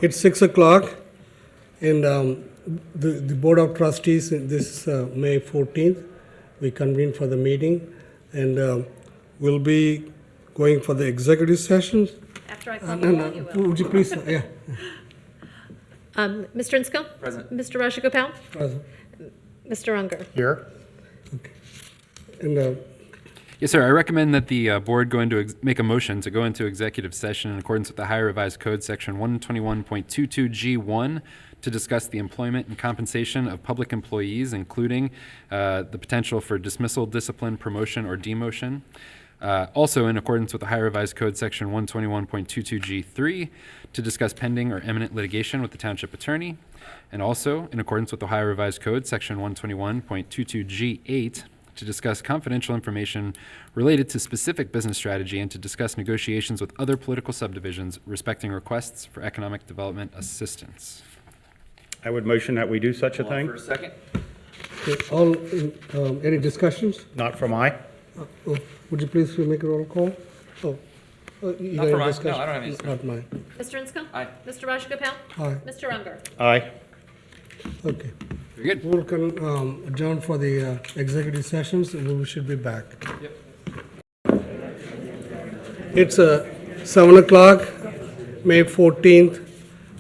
It's 6 o'clock, and the Board of Trustees, this May 14th, we convened for the meeting, and we'll be going for the executive sessions. After I call the roll, you will. Would you please, yeah. Mr. Insko? Present. Mr. Rajagopal? Present. Mr. Unger? Here. Okay. And Yes, sir. I recommend that the board make a motion to go into executive session in accordance with the Ohio Revised Code, Section 121.22G1, to discuss the employment and compensation of public employees, including the potential for dismissal, discipline, promotion, or demotion. Also, in accordance with the Ohio Revised Code, Section 121.22G3, to discuss pending or imminent litigation with the Township Attorney. And also, in accordance with the Ohio Revised Code, Section 121.22G8, to discuss confidential information related to specific business strategy and to discuss negotiations with other political subdivisions respecting requests for economic development assistance. I would motion that we do such a thing. For a second. any discussions? Not from I. Would you please make a roll call? You Not got for any mine. discussion? No, I don't have any Not mine. Mr. Insko? Aye. Mr. Rajagopal? Aye. Mr. Unger? Aye. Okay. Very good. We'll adjourn for the executive sessions, and we should be back. Yep. It's 7 o'clock, May 14th.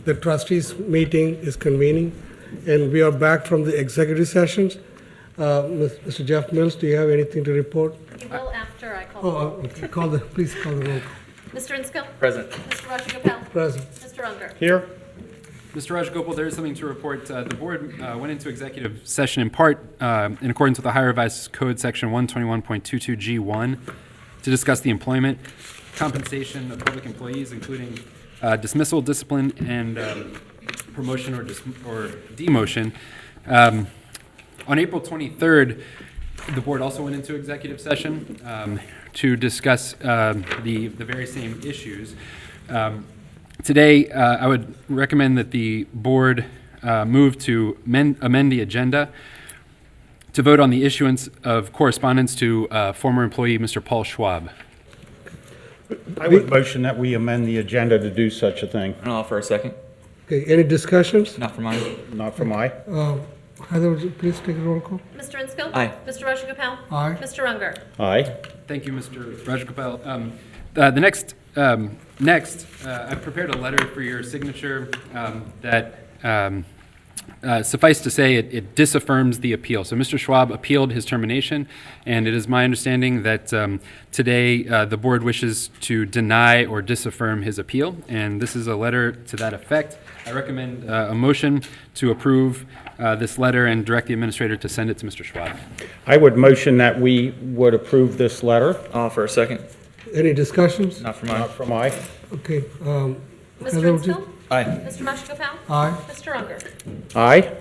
The trustees meeting is convening, and we are back from the executive sessions. Mr. Jeff Mills, do you have anything to report? You will after I call the roll. Okay. Please call the roll. Mr. Insko? Present. Mr. Rajagopal? Present. Mr. Unger? Here. Mr. Rajagopal, there is something to report. The board went into executive session in part in accordance with the Ohio Revised Code, Section 121.22G1, to discuss the employment, compensation of public employees, including dismissal, discipline, and promotion or demotion. On April 23rd, the board also went into executive session to discuss the very same issues. Today, I would recommend that the board move to amend the agenda to vote on the issuance of correspondence to former employee Mr. Paul Schwab. I would motion that we amend the agenda to do such a thing. And I'll offer a second. Okay, any discussions? Not for mine. Not from I. Heather, would you please take a roll call? Mr. Insko? Aye. Mr. Rajagopal? Aye. Mr. Unger? Aye. Thank you, Mr. Rajagopal. Next, I've prepared a letter for your signature that, suffice to say, it disaffirms the appeal. So Mr. Schwab appealed his termination, and it is my understanding that today the board wishes to deny or disaffirm his appeal, and this is a letter to that effect. I recommend a motion to approve this letter and direct the administrator to send it to Mr. Schwab. I would motion that we would approve this letter. I'll offer a second. Any discussions? Not for mine. Not from I. Okay. Mr. Heather, would you- Insko? Aye. Mr. Rajagopal? Aye. Mr. Unger? Aye.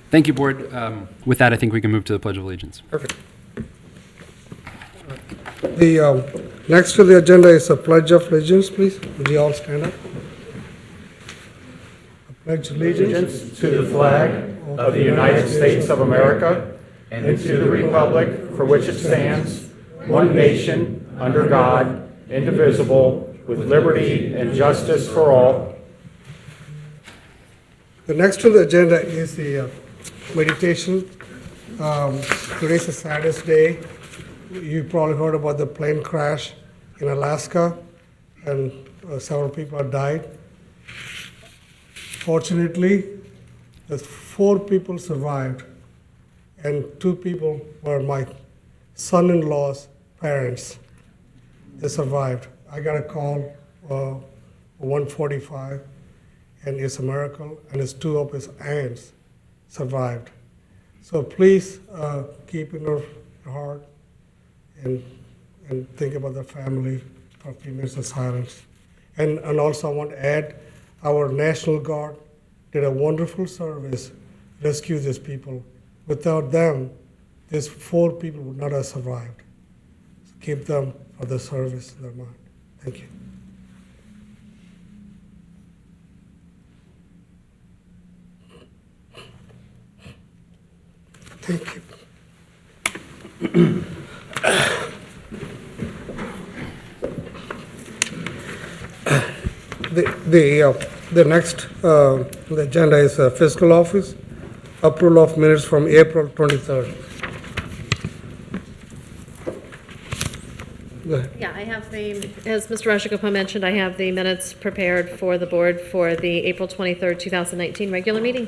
Thank you, board. With that, I think we can move to the Pledge of Allegiance. Perfect. The next to the agenda is a pledge of allegiance, please. Would you all stand up? I pledge allegiance To the flag of the United States of America and to the republic for which it stands, one nation, under God, indivisible, with liberty and justice for all. The next on the agenda is the meditation. Today's the saddest day. You probably heard about the plane crash in Alaska, and several people have died. Fortunately, 4 people survived, and 2 people were my son-in-law's parents. They survived. I got a call 1:45, and it's a miracle, and it's 2 of his aunts survived. So please keep in your heart and think about the family for a few minutes of silence. And also I want to add, our National Guard did a wonderful service, rescue these people. Without them, these 4 people would not have survived. So keep them for the service in their mind. Thank you. Thank you. The The next, the agenda is fiscal office, approval of minutes from April 23rd. Go ahead. Yeah, I have as Mr. Rajagopal mentioned, I have the minutes prepared for the board for the April 23rd, 2019 regular meeting.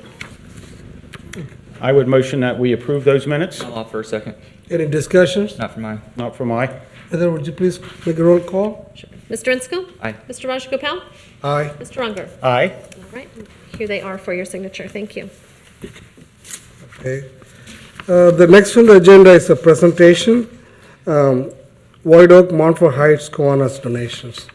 I would motion that we approve those minutes. I'll offer a second. Any discussions? Not for mine. Not from I. Heather, would you please make a roll call? Mr. Inscoe? Aye. Mr. Rajagopal? Aye. Mr. Unger? Aye. All right, here they are for your signature. Thank you. Okay. The next on the agenda is a presentation, White Oak, Montfort Heights, Kiwanis donations.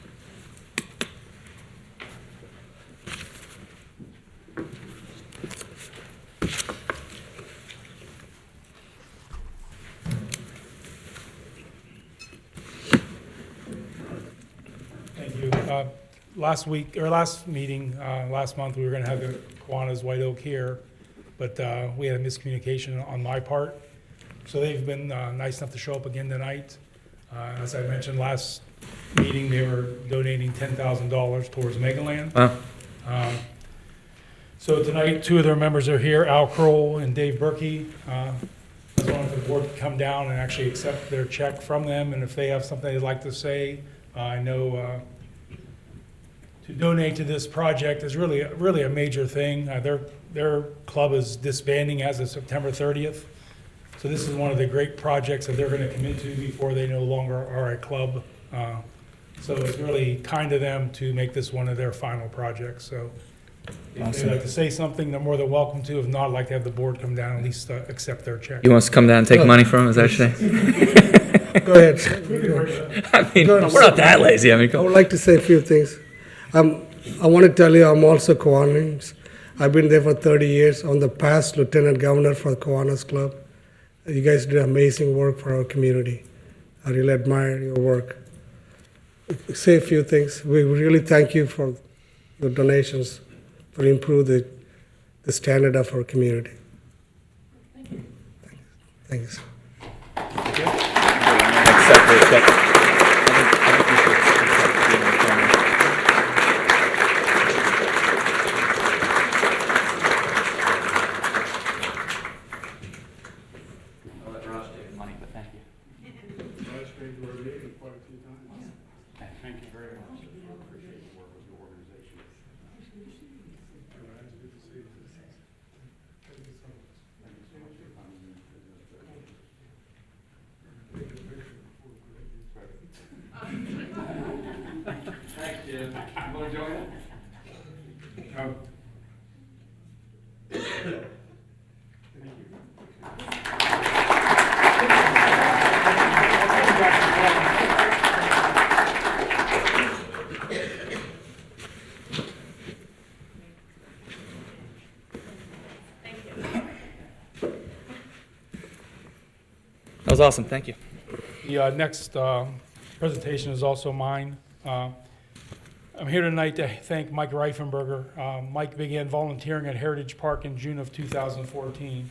Thank you. Last month, we were going to have the Kiwanis White Oak here, but we had a miscommunication on my part. So they've been nice enough to show up again tonight. As I mentioned last meeting, they were donating $10,000 towards Megaland. Wow. So tonight, two of their members are here, Al Kroll and Dave Berkey. I just wanted the board to come down and actually accept their check from them, and if they have something they'd like to say, I know to donate to this project is really a major thing. Their club is disbanding as of September 30th. So this is one of the great projects that they're going to commit to before they no longer are a club. So it's really kind of them to make this one of their final projects. So if Awesome. they'd like to say something, they're more than welcome to. If not, I'd like to have the board come down and at least accept their check. You want us to come down and take money from him, is that what you're saying? Go ahead. I mean, we're not that lazy. I mean, I come would like to say a few things. I want to tell you, I'm also Kiwanis. I've been there for 30 years. I'm the past lieutenant governor for the Kiwanis Club. You guys did amazing work for our community. I really admire your work. Say a few things. We really thank you for your donations for improve the standard of our community. Thanks. accept their check. I think you should accept I'll let Raj take the money, but thank you. Thank you very much. I appreciate the work with your organization. Thanks, Jim. You want to join us? That was awesome. Thank you. The next presentation is also mine. I'm here tonight to thank Mike Reifenberger. Mike began volunteering at Heritage Park in June of 2014.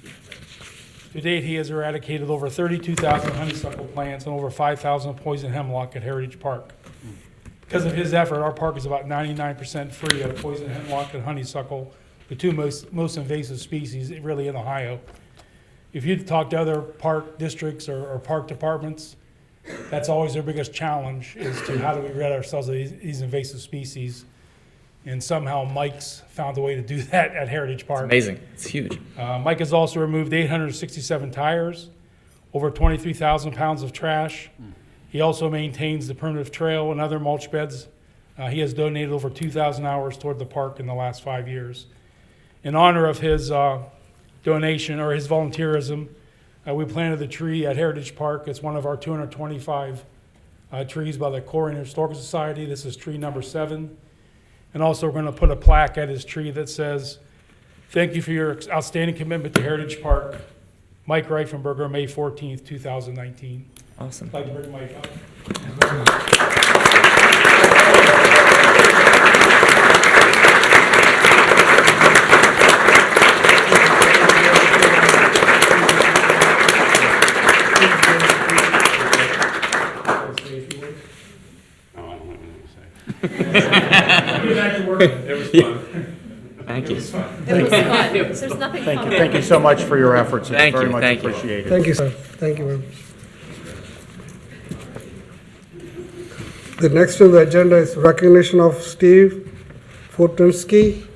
To date, he has eradicated over 32,000 honeysuckle plants and over 5,000 poison hemlock at Heritage Park. Because of his effort, our park is about 99% free of poison hemlock and honeysuckle, the two most invasive species really in Ohio. If you talk to other park districts or park departments, that's always their biggest challenge, is to how do we rid ourselves of these invasive species. And somehow Mike's found a way to do that at Heritage Park. Amazing. It's huge. Mike has also removed 867 tires, over 23,000 pounds of trash. He also maintains the primitive trail and other mulch beds. He has donated over 2,000 hours toward the park in the last 5 years. In honor of his donation or his volunteerism, we planted the tree at Heritage Park. It's one of our 225 trees by the Colerain Historical Society. This is tree number 7. And also we're going to put a plaque at his tree that says, "Thank you for your outstanding commitment to Heritage Park. Mike Reifenberger, May 14th, 2019. Awesome. I'd like to bring Mike up. working. It was fun. Thank you. It was fun. There's nothing Thank fun. you. Thank you so much for your efforts. It's Thank very you. much Thank you. appreciated. Thank you, sir. Thank you very much. The next on the agenda is recognition of Steve Fortinsky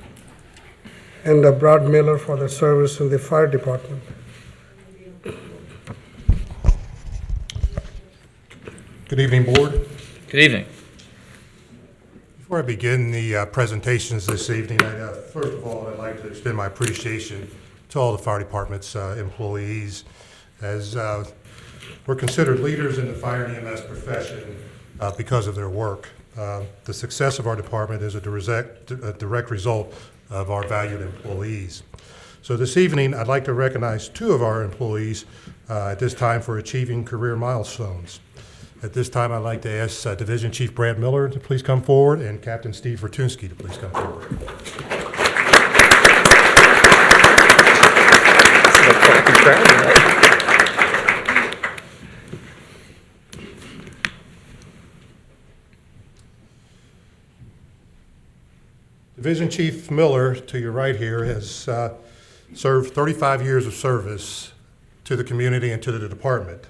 and Brad Miller for their service in the fire department. Good evening, Board. Good evening. Before I begin the presentations this evening, first of all, I'd like to extend my appreciation to all the fire department's employees, as we're considered leaders in the fire and EMS profession because of their work. The success of our department is a direct result of our valued employees. So this evening, I'd like to recognize two of our employees at this time for achieving career milestones. At this time, I'd like to ask Division Chief Brad Miller to please come forward and Captain Steve Fortinsky to please come forward. Division Chief Miller, to your right here, has served 35 years of service to the community and to the department.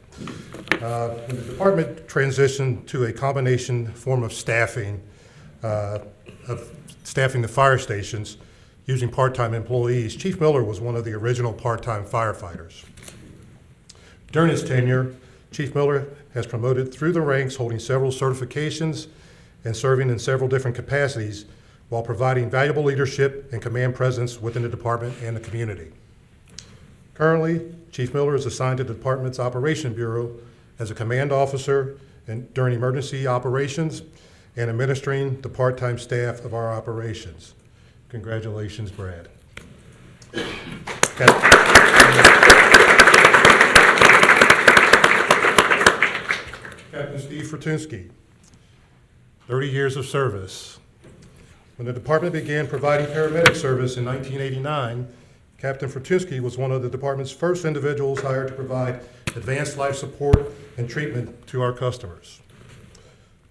When the department transitioned to a combination form of staffing the fire stations using part-time employees, Chief Miller was one of the original part-time firefighters. During his tenure, Chief Miller has promoted through the ranks, holding several certifications and serving in several different capacities while providing valuable leadership and command presence within the department and the community. Currently, Chief Miller is assigned to the department's Operation Bureau as a command officer during emergency operations and administering the part-time staff of our operations. Congratulations, Brad. Captain Steve Fortinsky, 30 years of service. When the department began providing paramedic service in 1989, Captain Fortinsky was one of the department's first individuals hired to provide advanced life support and treatment to our customers.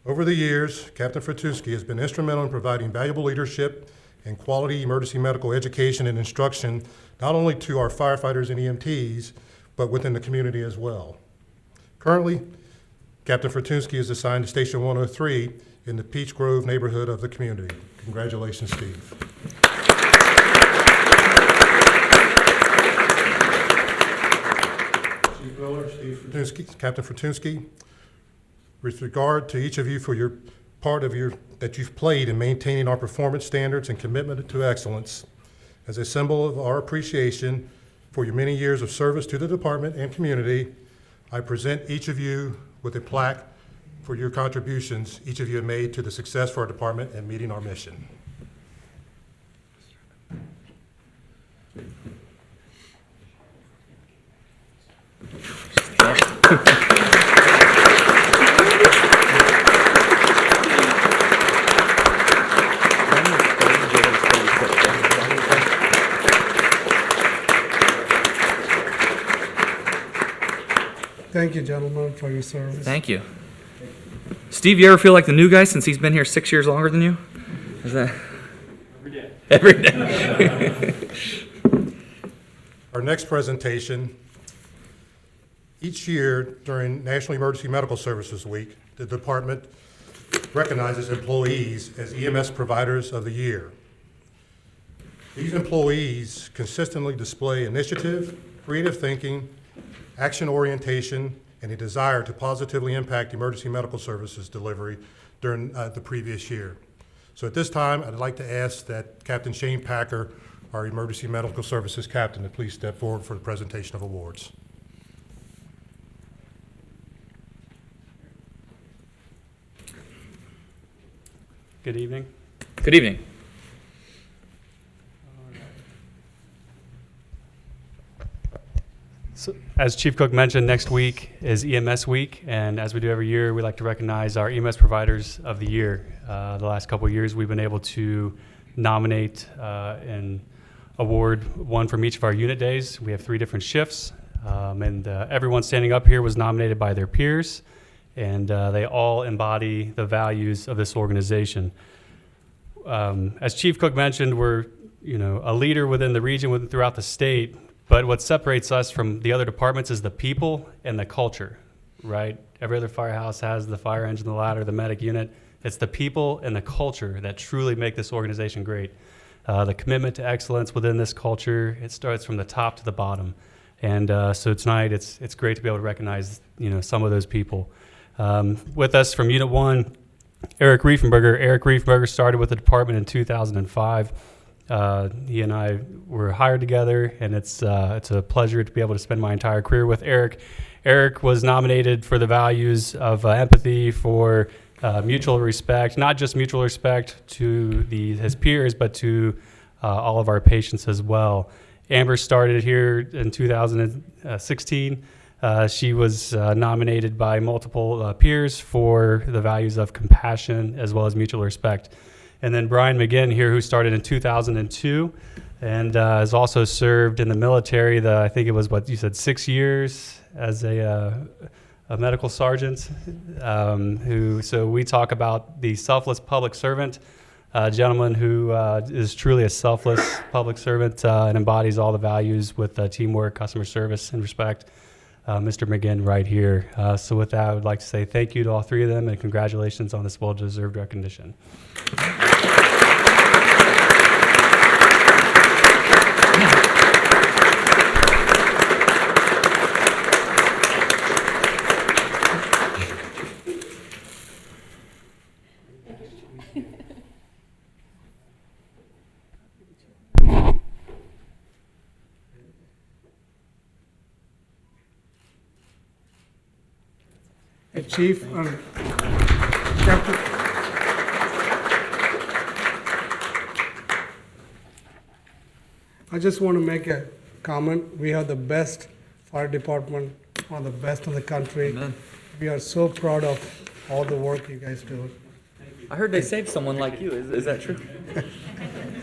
Over the years, Captain Fortinsky has been instrumental in providing valuable leadership and quality emergency medical education and instruction, not only to our firefighters and EMTs, but within the community as well. Currently, Captain Fortinsky is assigned to Station 103 in the Peach Grove neighborhood of the community. Congratulations, Steve. Chief Miller, Steve Fortinsky, Captain Fortinsky, with regard to each of you for your part of that you've played in maintaining our performance standards and commitment to excellence, as a symbol of our appreciation for your many years of service to the department and community, I present each of you with a plaque for your contributions each of you have made to the success for our department and meeting our mission. Thank you, gentlemen, for your service. Thank you. Steve, you ever feel like the new guy since he's been here 6 years longer than you? Is that Every day. every day? Our next presentation, each year during National Emergency Medical Services Week, the department recognizes employees as EMS Providers of the Year. These employees consistently display initiative, creative thinking, action orientation, and a desire to positively impact emergency medical services delivery during the previous year. So at this time, I'd like to ask that Captain Shane Packer, our Emergency Medical Services Captain, to please step forward for the presentation of awards. Good evening. Good evening. So, as Chief Cook mentioned, next week is EMS week, and as we do every year, we like to recognize our EMS Providers of the Year. The last couple of years, we've been able to nominate and award one from each of our unit days. We have 3 different shifts, and everyone standing up here was nominated by their peers, and they all embody the values of this organization. as Chief Cook mentioned, we're a leader within the region, throughout the state. But what separates us from the other departments is the people and the culture, right? Every other firehouse has the fire engine, the ladder, the medic unit. It's the people and the culture that truly make this organization great. The commitment to excellence within this culture, it starts from the top to the bottom. And so tonight, it's great to be able to recognize some of those people. With us from Unit 1, Eric Riefenberger. Eric Riefenberger started with the department in 2005. He and I were hired together, and it's a pleasure to be able to spend my entire career with Eric. Eric was nominated for the values of empathy, for mutual respect, not just mutual respect to his peers, but to all of our patients as well. Amber started here in 2016. She was nominated by multiple peers for the values of compassion as well as mutual respect. And then Brian McGinn here, who started in 2002 and has also served in the military, I think it was, what you said, 6 years as a medical sergeant. So we talk about the selfless public servant, a gentleman who is truly a selfless public servant and embodies all the values with teamwork, customer service, and respect. Mr. McGinn right here. So with that, I would like to say thank you to all three of them and congratulations on this well-deserved recognition. Hey, Chief, Captain. I just want to make a comment. We have the best fire department, one of the best in the country. Amen. We are so proud of all the work you guys do. I heard they saved someone like you. Is that true?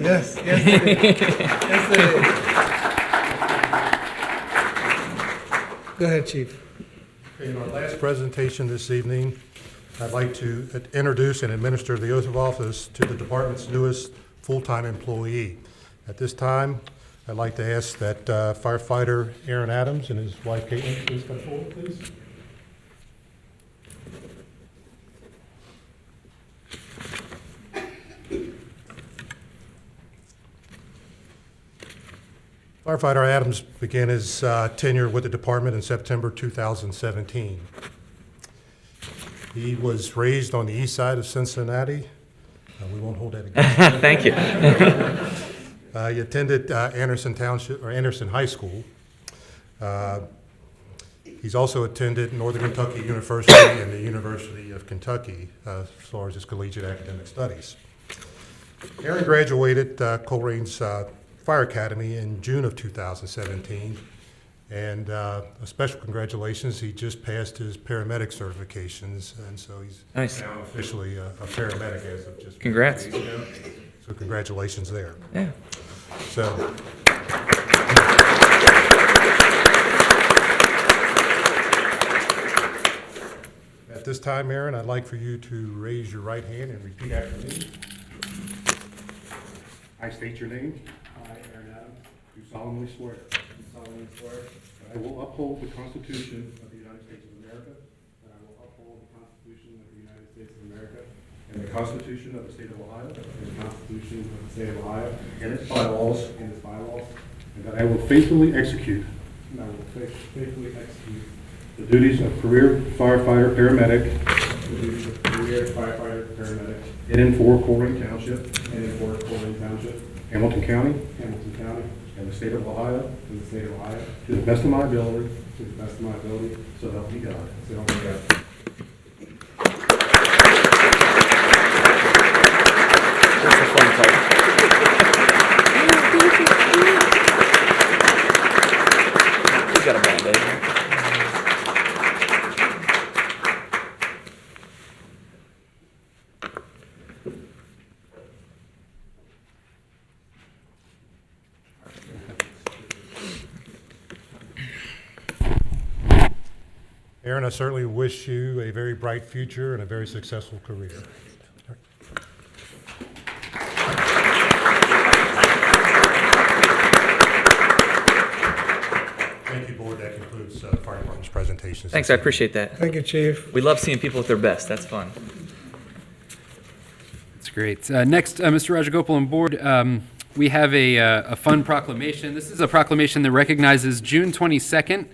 Yes, yes, they did. Yes, they did. Go ahead, Chief. In our last presentation this evening, I'd like to introduce and administer the oath of office to the department's newest full-time employee. At this time, I'd like to ask that firefighter Aaron Adams and his wife Caitlin please come forward, please. Firefighter Adams began his tenure with the department in September 2017. He was raised on the east side of Cincinnati. We won't hold that against him. Thank you. He attended Anderson Township or Anderson High School. He's also attended Northern Kentucky University and the University of Kentucky as far as his collegiate academic studies. Aaron graduated Colerain's Fire Academy in June of 2017, and a special congratulations, he just passed his paramedic certifications, and so he's Nice. now officially a paramedic as of just Congrats. 2 days ago. So congratulations there. Yeah. So at this time, Aaron, I'd like for you to raise your right hand and repeat after me. I state your name. I, Aaron Adams, Do solemnly swear do solemnly swear that I will uphold the Constitution of the United States of America that I will uphold the Constitution of the United States of America and the Constitution of the State of Ohio and the Constitution of the State of Ohio and its bylaws, and its bylaws, and that I will faithfully execute and I will faithfully execute the duties of career firefighter paramedic the duties of career firefighter paramedic in and for Colerain Township, in and for Colerain Township, Hamilton County, Hamilton County, and the State of Ohio and the State of Ohio, to the best of my ability, to the best of my ability, so help me God. so help me God. That's the fun part. You got a band-aid. Aaron, I certainly wish you a very bright future and a very successful career. Thanks, I appreciate that. Thank you, Chief. We love seeing people at their best. That's fun. That's great. Next, Mr. Rajagopal and Board, we have a fun proclamation. This is a proclamation that recognizes June 22nd,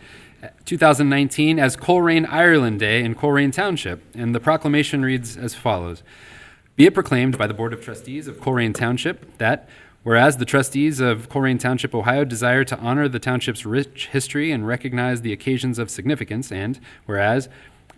2019 as Colerain, Ireland Day in Colerain Township. And the proclamation reads as follows. Be it proclaimed by the Board of Trustees of Colerain Township that, whereas the trustees of Colerain Township, Ohio desire to honor the township's rich history and recognize the occasions of significance, and whereas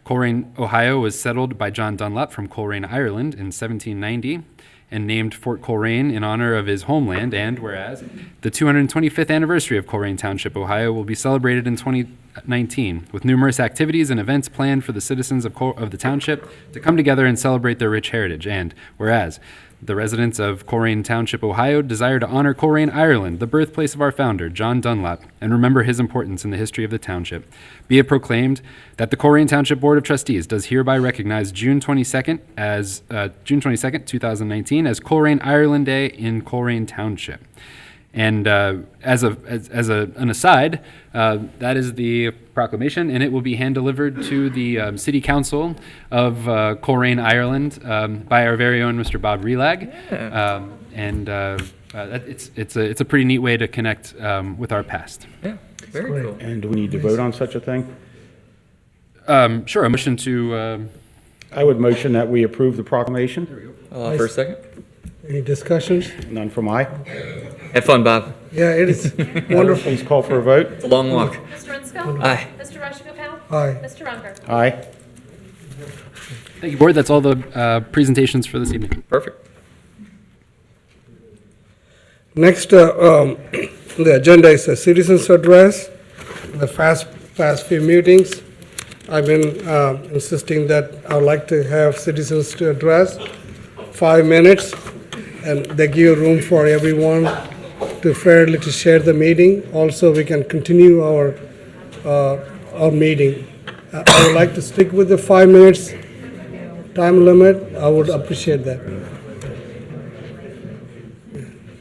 Colerain, Ohio was settled by John Dunlop from Colerain, Ireland in 1790 and named Fort Colerain in honor of his homeland, and whereas the 225th anniversary of Colerain Township, Ohio will be celebrated in 2019 with numerous activities and events planned for the citizens of the township to come together and celebrate their rich heritage, and whereas the residents of Colerain Township, Ohio desire to honor Colerain, Ireland, the birthplace of our founder, John Dunlap, and remember his importance in the history of the township. Be it proclaimed that the Colerain Township Board of Trustees does hereby recognize June 22nd, 2019 as Colerain, Ireland Day in Colerain Township. And as an aside, that is the proclamation, and it will be hand-delivered to the City Council of Colerain, Ireland, by our very own Mr. Bob Relag. Yeah. It's a pretty neat way to connect with our past. Yeah, very cool. And do we need to vote on such a thing? Sure, a motion to... I would motion that we approve the proclamation. There we go. For a second. Any discussions? None from I. Have fun, Bob. Yeah, it is wonderful. Please call for a vote. It's a long walk. Mr. Rinsko? Aye. Mr. Rajagopal? Aye. Mr. Runger? Aye. Thank you, Board. That's all the presentations for this evening. Perfect. Next, the agenda is a citizens address, the past few meetings. I've been insisting that I would like to have citizens to address 5 minutes, and they give room for everyone to fairly to share the meeting. Also, we can continue our meeting. I would like to stick with the 5 minutes time limit. I would appreciate that.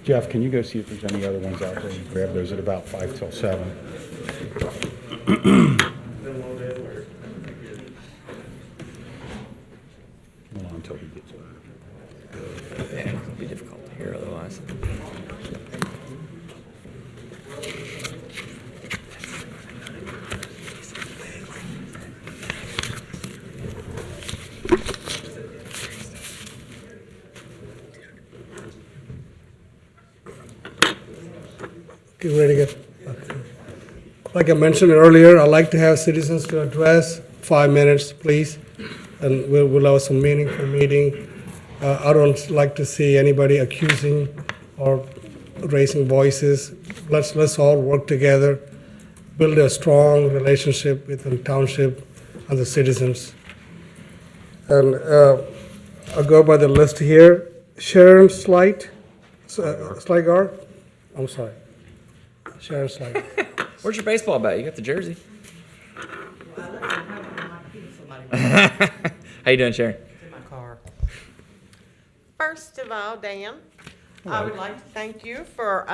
Jeff, can you go see if there's any other ones out there and grab those at about 5 till 7? Hold on until he gets over. Yeah, it'll be difficult to hear otherwise. Okay, ready to go. Like I mentioned earlier, I'd like to have citizens to address 5 minutes, please, and we'll have some meaningful meeting. I don't like to see anybody accusing or raising voices. Let's all work together, build a strong relationship with the township and the citizens. And I'll go by the list here. Sharon Sligar, I'm sorry. Sharon Sligar. Where's your baseball bat? You got the jersey. How you doing, Sharon? In my car. First of all, Dan, I would like to thank you for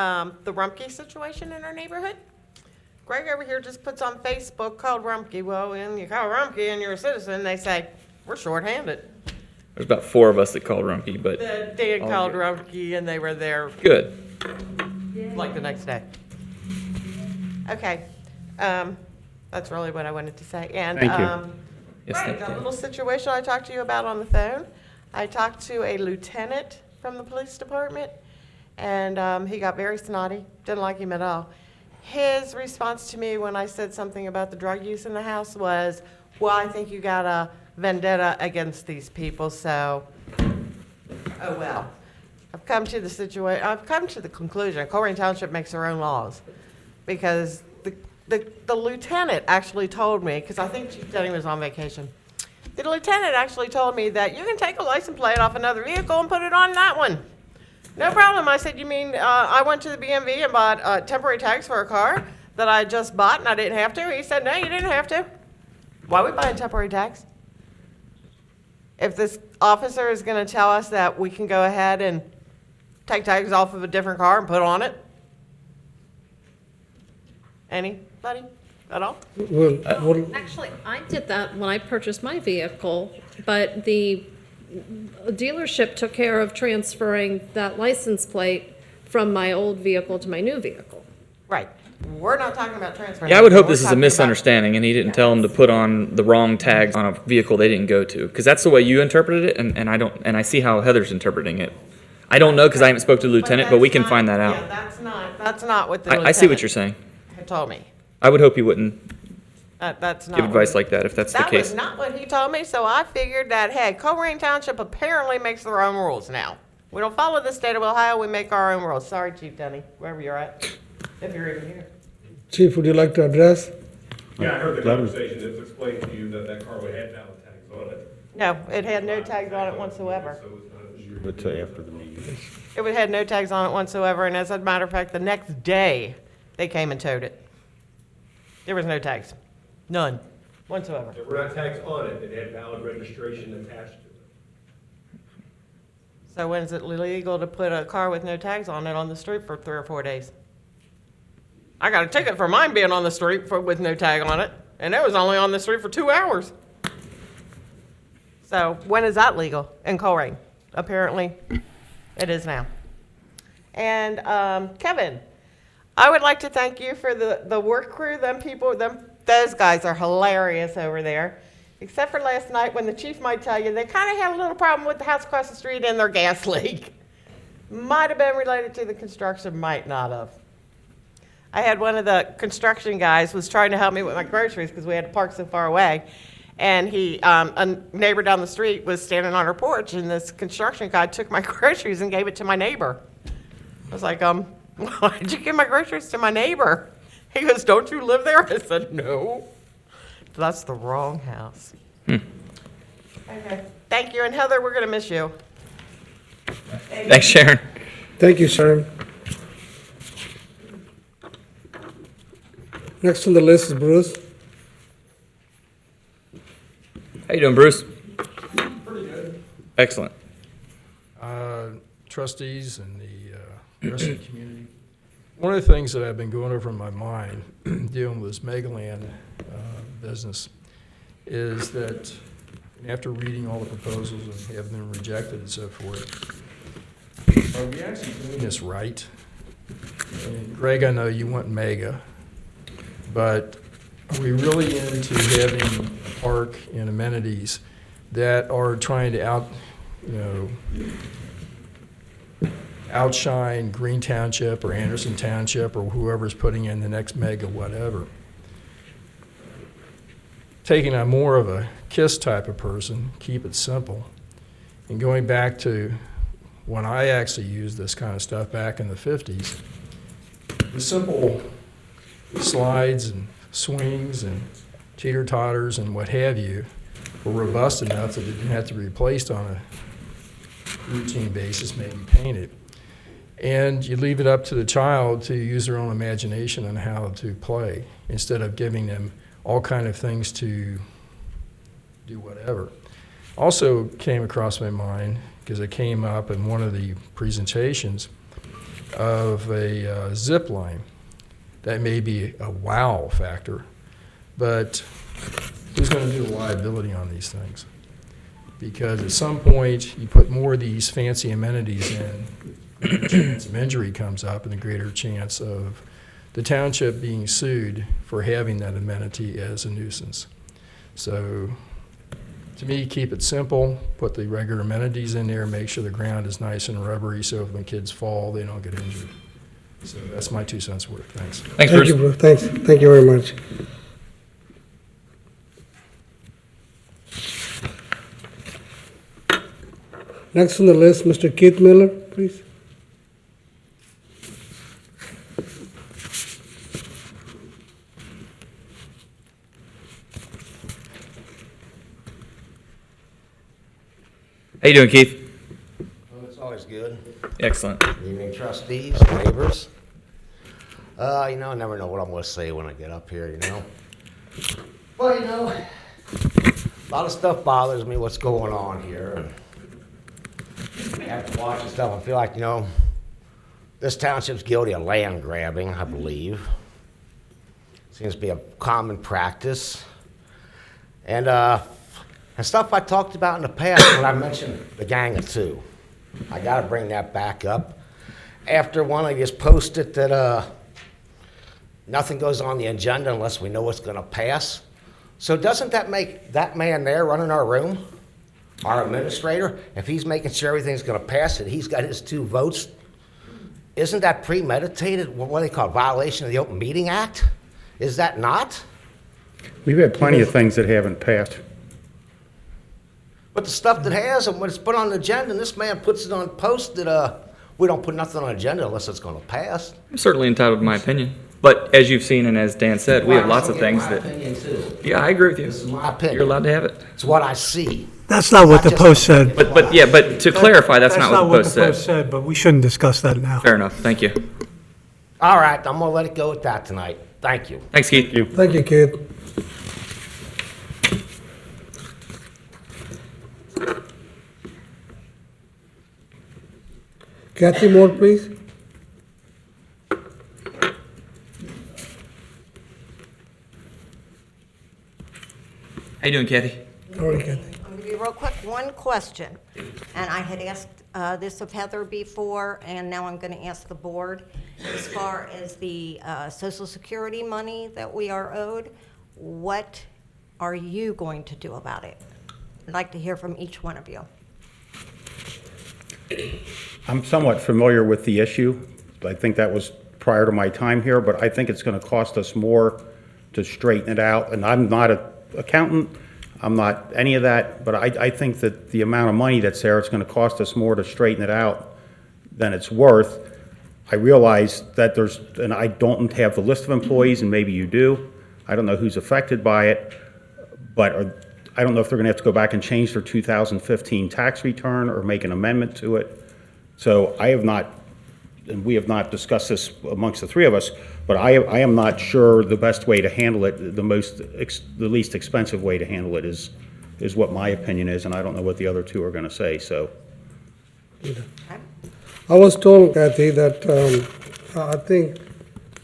the Rumpke situation in our neighborhood. Greg over here just puts on Facebook, called Rumpke. Well, when you call Rumpke and you're a citizen, they say, we're shorthanded. There's about 4 of us that called Rumpke, but They had called Rumpke and they were there good. like the next day. Okay, that's really what I wanted to say. And Thank you. Yes, right, thank that you. little situation I talked to you about on the phone. I talked to a lieutenant from the police department, and he got very snotty. Didn't like him at all. His response to me when I said something about the drug use in the house was, "Well, I think you got a vendetta against these people." So, oh well. I've come to the conclusion. Colerain Township makes their own laws, because the lieutenant actually told me, because I think Chief Denny was on vacation. The lieutenant actually told me that you can take a license plate off another vehicle and put it on that one. No problem. I said, you mean I went to the BMV and bought temporary tags for a car that I just bought and I didn't have to? He said, no, you didn't have to. Why are we buying temporary tags? If this officer is going to tell us that we can go ahead and take tags off of a different car and put on it? Anybody? at all? Well, Actually, I did that when I purchased my vehicle, but the dealership took care of transferring that license plate from my old vehicle to my new vehicle. Right. We're not talking about transferring. Yeah, I would hope We're this is a talking about- misunderstanding and he didn't tell them to put on the wrong tags on a vehicle they didn't go to. Because that's the way you interpreted it, and I see how Heather's interpreting it. I don't know because I haven't spoke to the lieutenant, but we that's can not- find that Yeah, out. that's not what the lieutenant I see what you're saying. had told me. I would hope he wouldn't That's not. give what advice he- like that if that's the That was case. not what he told me, so I figured that, hey, Colerain Township apparently makes their own rules now. We don't follow the state of Ohio, we make our own rules. Sorry, Chief Denny, wherever you're at, if you're even here. Chief, would you like to address? Yeah, I heard the conversation. It's explained to you that that car would have valid tags on it. No, it had no tags on it whatsoever. So it's not an issue. But after the meeting. It had no tags on it whatsoever, and as a matter of fact, the next day, they came and towed it. There was no tags. None whatsoever. There were not tags on it. It had valid registration attached to it. So when is it illegal to put a car with no tags on it on the street for 3 or 4 days? I got a ticket for mine being on the street with no tag on it, and it was only on the street for 2 hours. So when is that legal in Colerain? Apparently, it is now. And Kevin, I would like to thank you for the work crew. Those guys are hilarious over there. Except for last night when the chief might tell you they kind of had a little problem with the house across the street and their gas leak. Might have been related to the construction, might not have. I had one of the construction guys was trying to help me with my groceries because we had to park so far away. And a neighbor down the street was standing on her porch, and this construction guy took my groceries and gave it to my neighbor. I was like, why'd you give my groceries to my neighbor? He goes, don't you live there? I said, no. That's the wrong house. Okay. Thank you, and Heather, we're going to miss you. Thanks, Sharon. Thank you, Sharon. Next on the list is Bruce. How you doing, Bruce? Pretty good. Excellent. Trustees and the rest of the community. One of the things that I've been going over in my mind, dealing with this Megaland business, is that after reading all the proposals and have them rejected and so forth, are we actually doing this right? And Greg, I know you want mega, but are we really into having a park and amenities that are trying to outshine Green Township or Anderson Township or whoever's putting in the next mega whatever? Taking a more of a KISS type of person, keep it simple, and going back to when I actually used this kind of stuff back in the 50s, the simple slides and swings and teeter-totters and what have you were robust enough that it didn't have to be replaced on a routine basis, maybe painted. And you leave it up to the child to use their own imagination on how to play instead of giving them all kind of things to do whatever. Also came across my mind, because it came up in one of the presentations, of a zip line. That may be a wow factor, but who's going to do the liability on these things? Because at some point, you put more of these fancy amenities in, the chance of injury comes up and the greater chance of the township being sued for having that amenity as a nuisance. So to me, keep it simple, put the regular amenities in there, make sure the ground is nice and rubbery so if when kids fall, they don't get injured. So that's my 2 cents worth. Thanks. Thanks, Thank Bruce. you, Bruce. Thanks. Thank you very much. Next on the list, Mr. Keith Miller, please. How you doing, Keith? Well, it's always good. Excellent. Good evening, trustees, neighbors. I never know what I'm going to say when I get up here, Well, a lot of stuff bothers me, what's going on here. And I have to watch this stuff and feel like, this township's guilty of land grabbing, I believe. Seems to be a common practice. And stuff I talked about in the past when I mentioned the gang of two. I got to bring that back up. After one of you posted that nothing goes on the agenda unless we know what's going to pass. So doesn't that make that man there running our room, our administrator, if he's making sure everything's going to pass and he's got his 2 votes, isn't that premeditated? What do they call it, violation of the Open Meeting Act? Is that not? We've had plenty of things that haven't passed. But the stuff that has, and when it's put on the agenda, and this man puts it on post that we don't put nothing on the agenda unless it's going to pass. I'm certainly entitled to my opinion. But as you've seen and as Dan said, we have lots of things my that. opinion too. Yeah, I agree with you. This is my opinion. You're allowed to have it. It's what I see. That's not what the just post said. But to clarify, that's not what the post said. said, but we shouldn't discuss that now. Fair enough. Thank you. All right, I'm going to let it go with that tonight. Thank you. Thanks, Keith. Thank you, Keith. Kathy Moore, please. How you doing, Kathy? All right, Kathy. I'm going to be real quick. One question, and I had asked this of Heather before, and now I'm going to ask the board. As far as the Social Security money that we are owed, what are you going to do about it? I'd like to hear from each one of you. I'm somewhat familiar with the issue. I think that was prior to my time here, but I think it's going to cost us more to straighten it out. And I'm not an accountant, I'm not any of that, but I think that the amount of money that's there, it's going to cost us more to straighten it out than it's worth. I realize that and I don't have the list of employees, and maybe you do. I don't know who's affected by it, but I don't know if they're going to have to go back and change their 2015 tax return or make an amendment to it. So I have not, and we have not discussed this amongst the 3 of us, but I am not sure the best way to handle it, the least expensive way to handle it is what my opinion is, and I don't know what the other 2 are going to say. So I was told, Kathy, that I think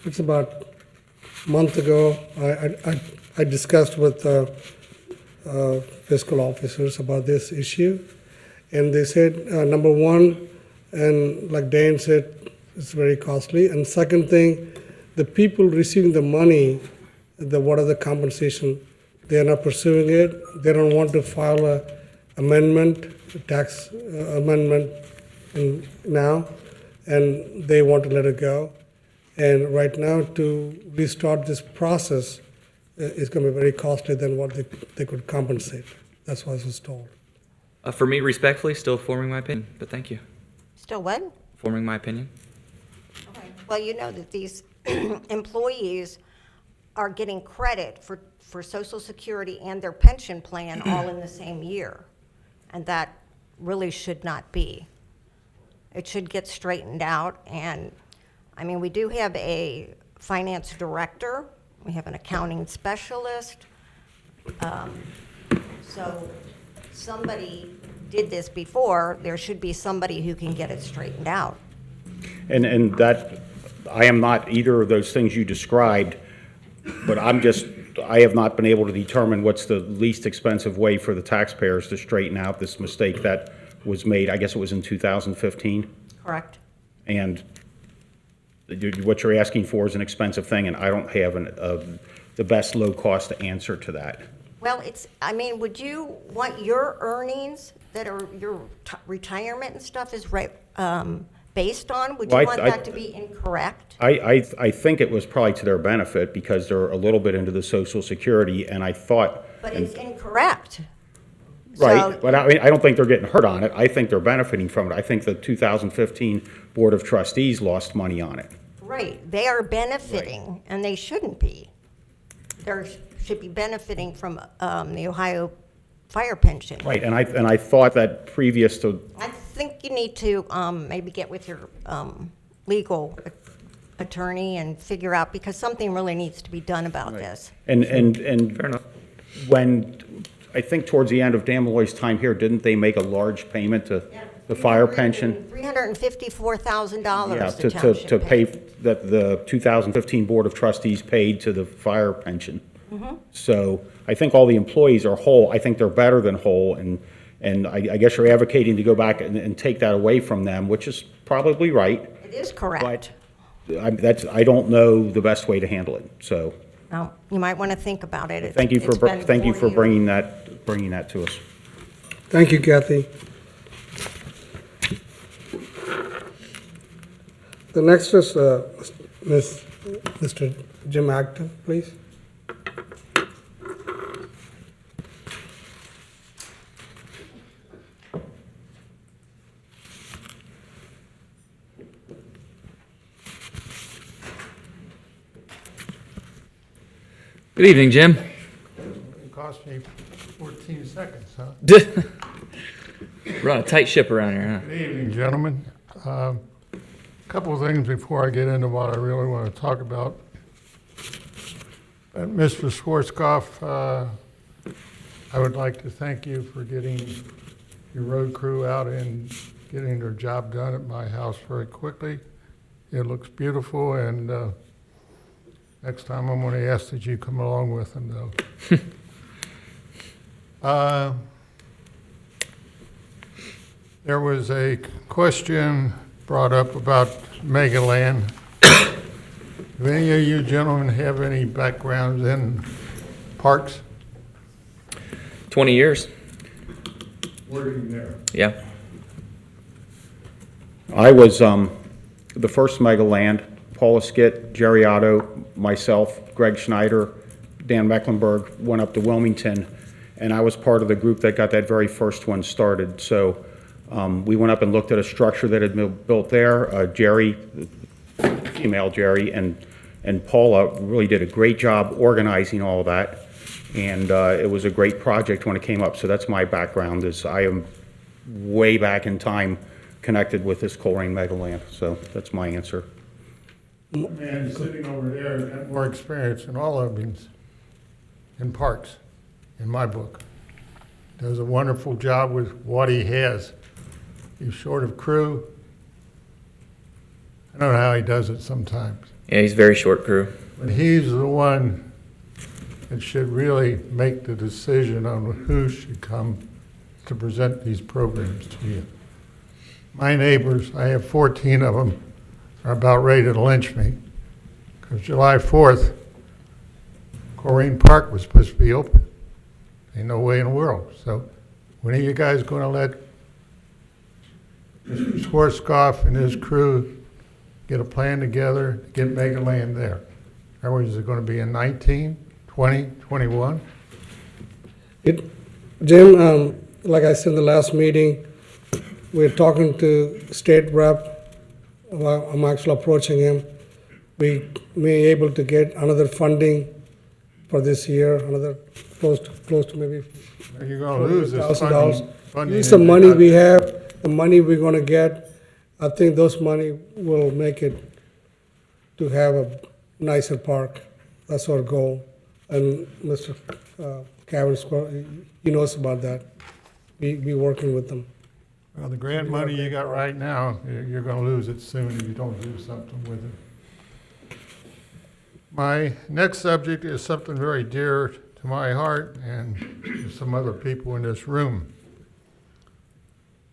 it's about a month ago, I discussed with fiscal officers about this issue, and they said, number one, and like Dan said, it's very costly, and second thing, the people receiving the money, what are the compensation, they are not pursuing it, they don't want to file a tax amendment now, and they want to let it go. And right now, to restart this process is going to be very costly than what they could compensate. That's what I was told. For me, respectfully, still forming my opinion, but thank you. Still what? Forming my opinion. Okay. Well, you know that these employees are getting credit for Social Security and their pension plan all in the same year, and that really should not be. It should get straightened out, and I mean, we do have a finance director, we have an accounting specialist, so somebody did this before, there should be somebody who can get it straightened out. And that, I am not either of those things you described, but I have not been able to determine what's the least expensive way for the taxpayers to straighten out this mistake that was made, I guess it was in 2015. Correct. And what you're asking for is an expensive thing, and I don't have the best low-cost answer to that. Well, I mean, would you want your earnings that are your retirement and stuff is based on? Would you want that to be incorrect? I think it was probably to their benefit because they're a little bit into the Social Security, and I thought. But it's incorrect. Right, So, but I mean, I don't think they're getting hurt on it. I think they're benefiting from it. I think the 2015 Board of Trustees lost money on it. right, they are benefiting, and they shouldn't be. They should be benefiting from the Ohio fire pension. Right, and I thought that previous to. I think you need to maybe get with your legal attorney and figure out, because something really needs to be done about this. And Fair enough. When, I think towards the end of Dan Malloy's time here, didn't they make a large payment to the fire pension. $354,000 Yeah, the township to pay, paid. that the 2015 Board of Trustees paid to the fire pension. So I think all the employees are whole. I think they're better than whole, and I guess you're advocating to go back and take that away from them, which is probably right. It is correct. I don't know the best way to handle it, so Now, you might want to think about it. thank you It's been thank you 4 for years. bringing that to us. Thank you, Kathy. The next is Mr. Jim Acton, please. Good evening, Jim. It cost me 14 seconds, huh? We're on a tight ship around here, huh? Good evening, gentlemen. Couple of things before I get into what I really want to talk about. Mr. Schwarzkopf, I would like to thank you for getting your road crew out and getting their job done at my house very quickly. It looks beautiful, and next time I'm going to ask that you come along with them, though. There was a question brought up about Megaland. Do any of you gentlemen have any backgrounds in parks? 20 years. Working there. Yeah. I was the first Megaland. Paula Skitt, Jerry Otto, myself, Greg Schneider, Dan Mecklenburg went up to Wilmington, and I was part of the group that got that very first one started. So we went up and looked at a structure that had been built there. Jerry, female Jerry, and Paula really did a great job organizing all of that, and it was a great project when it came up. So that's my background, is I am way back in time connected with this Colerain Megaland. So that's my answer. Man sitting over there got more experience than all of them in parks, in my book. Does a wonderful job with what he has. He's short of crew. I don't know how he does it sometimes. Yeah, he's very short crew. But he's the one that should really make the decision on who should come to present these programs to you. My neighbors, I have 14 of them, are about ready to lynch me, because July 4th, Colerain Park was supposed to be open. Ain't no way in the world. So when are you guys going to let Mr. Schwarzkopf and his crew get a plan together to get Megaland there? Or is it going to be in 19, 20, 21? Jim, like I said in the last meeting, we're talking to state rep. Well, I'm actually approaching him. We may be able to get another funding for this year, another close to maybe You're going to lose this $1,000. funding. Use the money we have, the money we're going to get. I think those money will make it to have a nicer park. That's our goal. And Mr. Kevin, he knows about that. We working with them. Well, the grant money you got right now, you're going to lose it soon if you don't do something with it. My next subject is something very dear to my heart and to some other people in this room.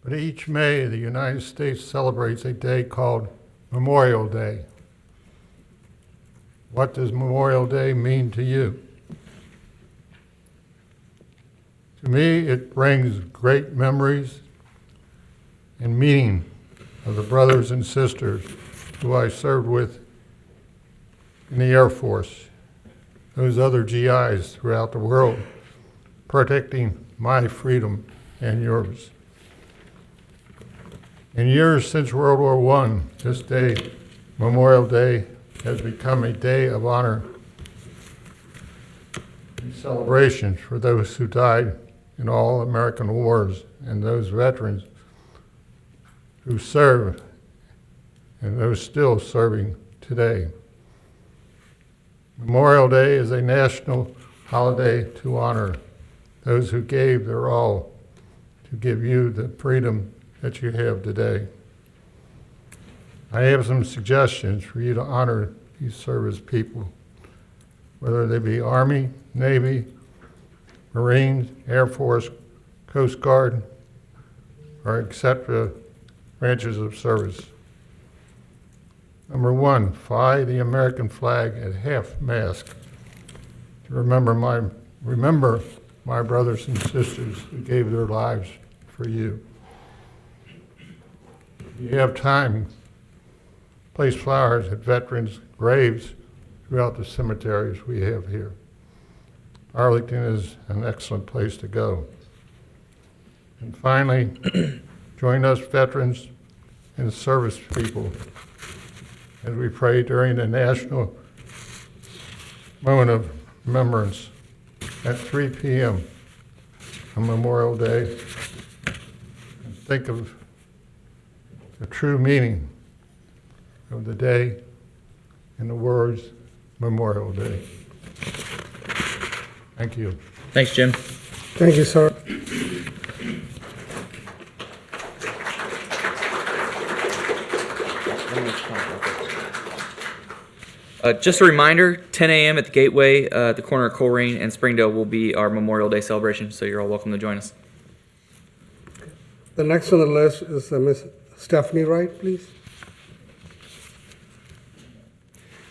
But each May, the United States celebrates a day called Memorial Day. What does Memorial Day mean to you? To me, it brings great memories and meaning of the brothers and sisters who I served with in the Air Force, those other GIs throughout the world, protecting my freedom and yours. In years since World War I, this day, Memorial Day, has become a day of honor and celebration for those who died in all American wars and those veterans who serve and those still serving today. Memorial Day is a national holiday to honor those who gave their all to give you the freedom that you have today. I have some suggestions for you to honor these service people, whether they be Army, Navy, Marines, Air Force, Coast Guard, or etc. branches of service. Number one, fly the American flag at half-mast to remember my brothers and sisters who gave their lives for you. If you have time, place flowers at veterans' graves throughout the cemeteries we have here. Arlington is an excellent place to go. And finally, join us veterans and service people as we pray during the national moment of remembrance at 3 p.m. on Memorial Day. And think of the true meaning of the day in the words Memorial Day. Thank you. Thanks, Jim. Thank you, sir. Just a reminder, 10 a.m. at the Gateway, at the corner of Colerain and Springdale will be our Memorial Day celebration, so you're all welcome to join us. The next on the list is Miss Stephanie Wright, please.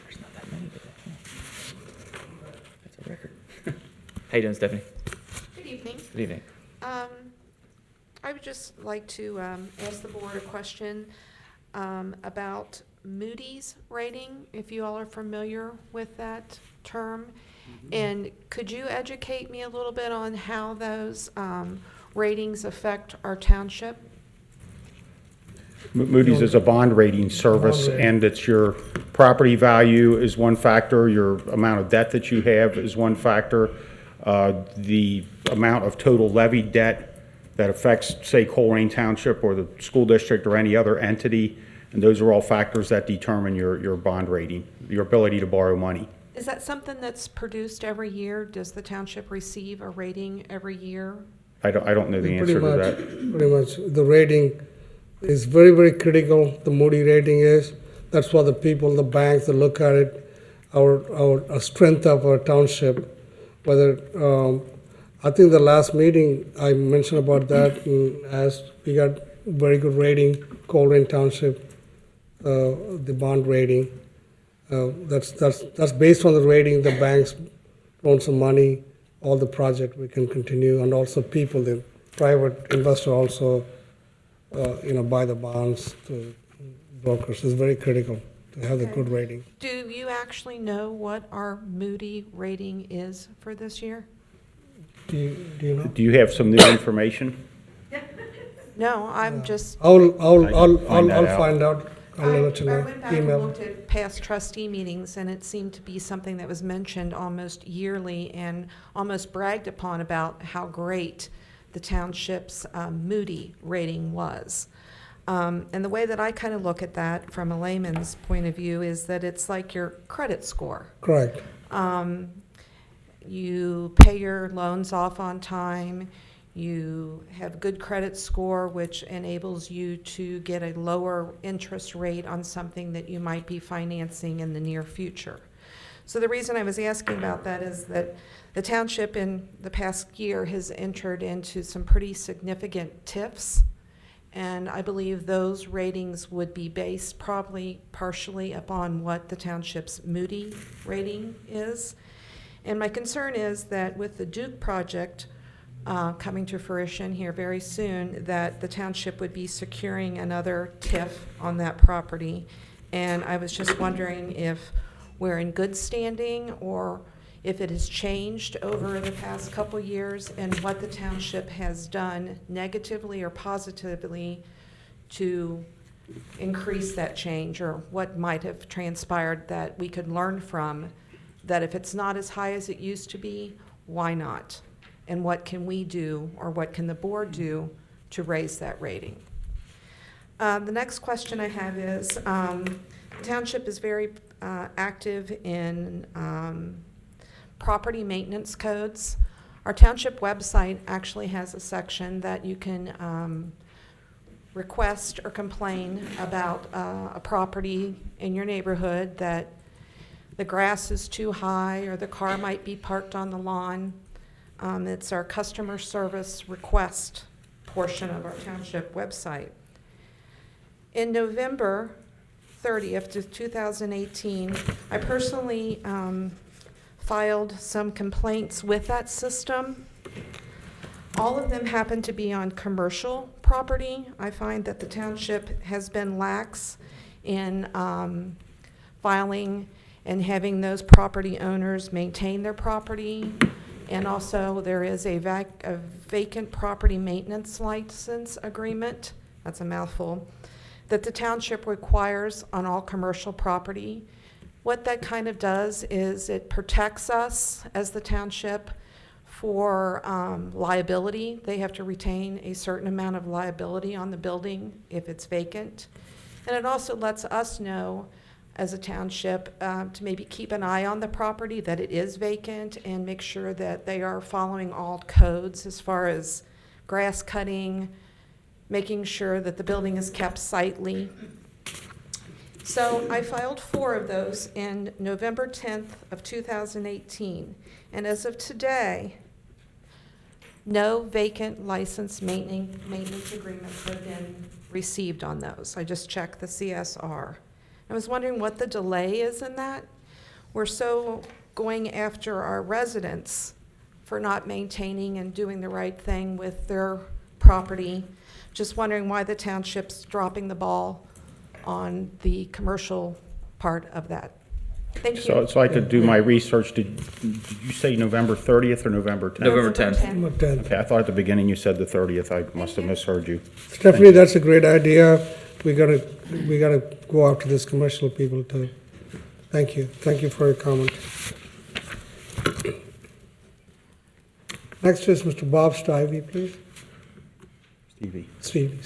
There's not that many today. That's a record. How you doing, Stephanie? Good evening. Good evening. I would just like to ask the board a question about Moody's rating, if you all are familiar with that term. And could you educate me a little bit on how those ratings affect our township? Moody's is a bond rating service, and it's your property value is one factor, your amount of debt that you have is one factor, the amount of total levied debt that affects, say, Colerain Township or the school district or any other entity, and those are all factors that determine your bond rating, your ability to borrow money. Is that something that's produced every year? Does the township receive a rating every year? I don't know the answer to that. Pretty much. The rating is very, very critical. The Moody rating is. That's why the people, the banks, they look at it, our strength of our township. Whether I think the last meeting I mentioned about that and asked, we got very good rating, Colerain Township, the bond rating. That's based on the rating. The banks loan some money, all the project we can continue, and also people, the private investor also, buy the bonds to brokers. It's very critical to have the good rating. Do you actually know what our Moody rating is for this year? Do you know? Do you have some new information? No, I'm just. I'll find out. I'll let you know. I went back and Email. looked at past trustee meetings, and it seemed to be something that was mentioned almost yearly and almost bragged upon about how great the township's Moody rating was. And the way that I kind of look at that from a layman's point of view is that it's like your credit score. Correct. You pay your loans off on time. You have good credit score, which enables you to get a lower interest rate on something that you might be financing in the near future. So the reason I was asking about that is that the township in the past year has entered into some pretty significant TIFs, and I believe those ratings would be based probably partially upon what the township's Moody rating is. And my concern is that with the Duke project coming to fruition here very soon, that the township would be securing another TIF on that property. And I was just wondering if we're in good standing or if it has changed over the past couple years and what the township has done negatively or positively to increase that change, or what might have transpired that we could learn from, that if it's not as high as it used to be, why not? And what can we do, or what can the board do to raise that rating? The next question I have is, the township is very active in property maintenance codes. Our township website actually has a section that you can request or complain about a property in your neighborhood that the grass is too high or the car might be parked on the lawn. It's our customer service request portion of our township website. In November 30th of 2018, I personally filed some complaints with that system. All of them happen to be on commercial property. I find that the township has been lax in filing and having those property owners maintain their property. And also there is a vacant property maintenance license agreement, that's a mouthful, that the township requires on all commercial property. What that kind of does is it protects us as the township for liability. They have to retain a certain amount of liability on the building if it's vacant. And it also lets us know as a township to maybe keep an eye on the property, that it is vacant, and make sure that they are following all codes as far as grass cutting, making sure that the building is kept sightly. So I filed 4 of those in November 10th of 2018. And as of today, no vacant license maintenance agreements have been received on those. I just checked the CSR. I was wondering what the delay is in that. We're so going after our residents for not maintaining and doing the right thing with their property. Just wondering why the township's dropping the ball on the commercial part of that. Thank you. So I could do my research. Did you say November 30th or November 10th? November 10th. Number 10. Okay, I thought at the beginning you said the 30th. I must have misheard you. Stephanie, that's a great idea. We gotta go after this commercial people too. Thank you. Thank you for your comment. Next is Mr. Bob Stivey, please. Stevie.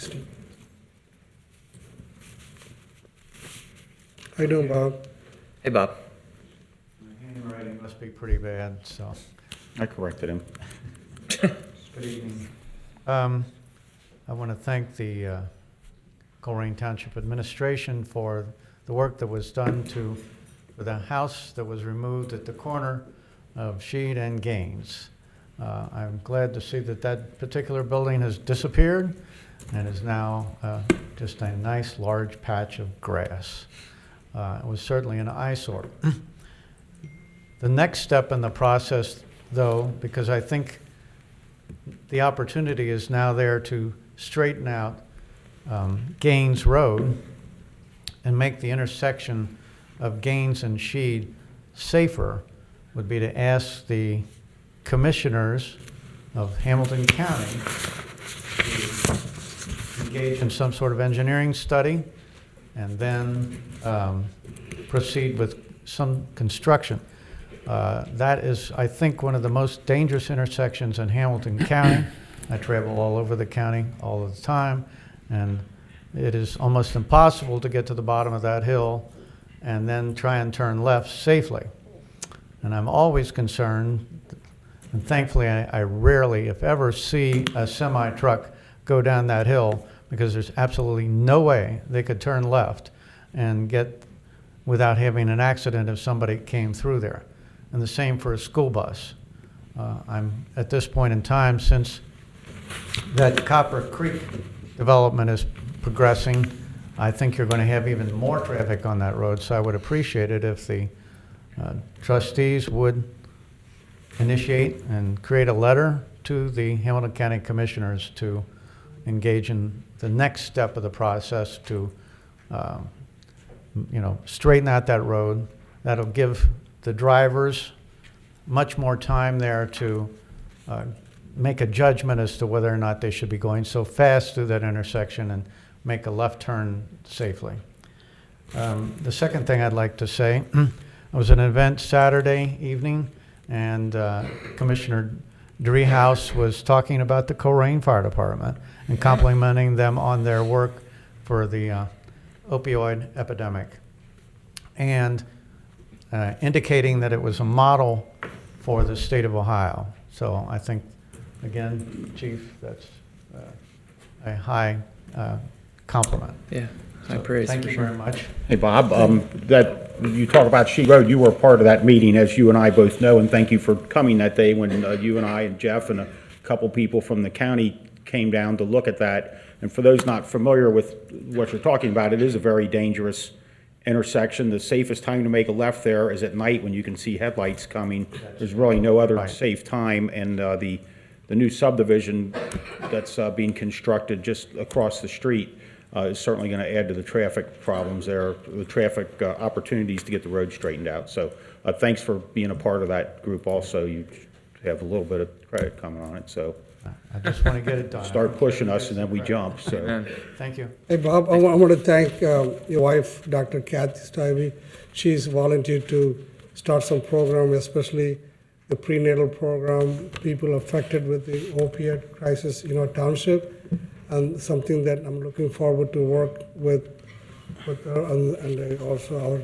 How you doing, Bob? Hey, Bob. My handwriting must be pretty bad, so. I corrected him. Good evening. I want to thank the Colerain Township Administration for the work that was done for the house that was removed at the corner of Sheed and Gaines. I'm glad to see that that particular building has disappeared and is now just a nice large patch of grass. It was certainly an eyesore. The next step in the process, though, because I think the opportunity is now there to straighten out Gaines Road and make the intersection of Gaines and Sheed safer, would be to ask the commissioners of Hamilton County to engage in some sort of engineering study and then proceed with some construction. That is, I think, one of the most dangerous intersections in Hamilton County. I travel all over the county all the time, and it is almost impossible to get to the bottom of that hill and then try and turn left safely. And I'm always concerned, and thankfully I rarely, if ever, see a semi-truck go down that hill, because there's absolutely no way they could turn left and get without having an accident if somebody came through there. And the same for a school bus. I'm at this point in time, since that Copper Creek development is progressing, I think you're going to have even more traffic on that road, so I would appreciate it if the trustees would initiate and create a letter to the Hamilton County Commissioners to engage in the next step of the process to straighten out that road. That'll give the drivers much more time there to make a judgment as to whether or not they should be going so fast through that intersection and make a left turn safely. The second thing I'd like to say, it was an event Saturday evening, and Commissioner Driehaus was talking about the Colerain Fire Department and complimenting them on their work for the opioid epidemic, and indicating that it was a model for the state of Ohio. So I think, again, Chief, that's a high compliment. Yeah, high So praise. Thank for you sure. very much. Hey, Bob, that, you talk about She Road, you were part of that meeting, as you and I both know, and thank you for coming that day when you and I and Jeff and a couple people from the county came down to look at that. And for those not familiar with what you're talking about, it is a very dangerous intersection. The safest time to make a left there is at night when you can see headlights coming. There's really no other Right. safe time, and the new subdivision that's being constructed just across the street is certainly going to add to the traffic problems there, the traffic opportunities to get the road straightened out. So thanks for being a part of that group also. You have a little bit of credit coming on it, so I just want to get it done. start pushing us and then we jump, so. Amen. Thank you. Hey, Bob, I want to thank your wife, Dr. Kathy Stivey. She's volunteered to start some program, especially the prenatal program, people affected with the opiate crisis, Township, and something that I'm looking forward to work with her and also our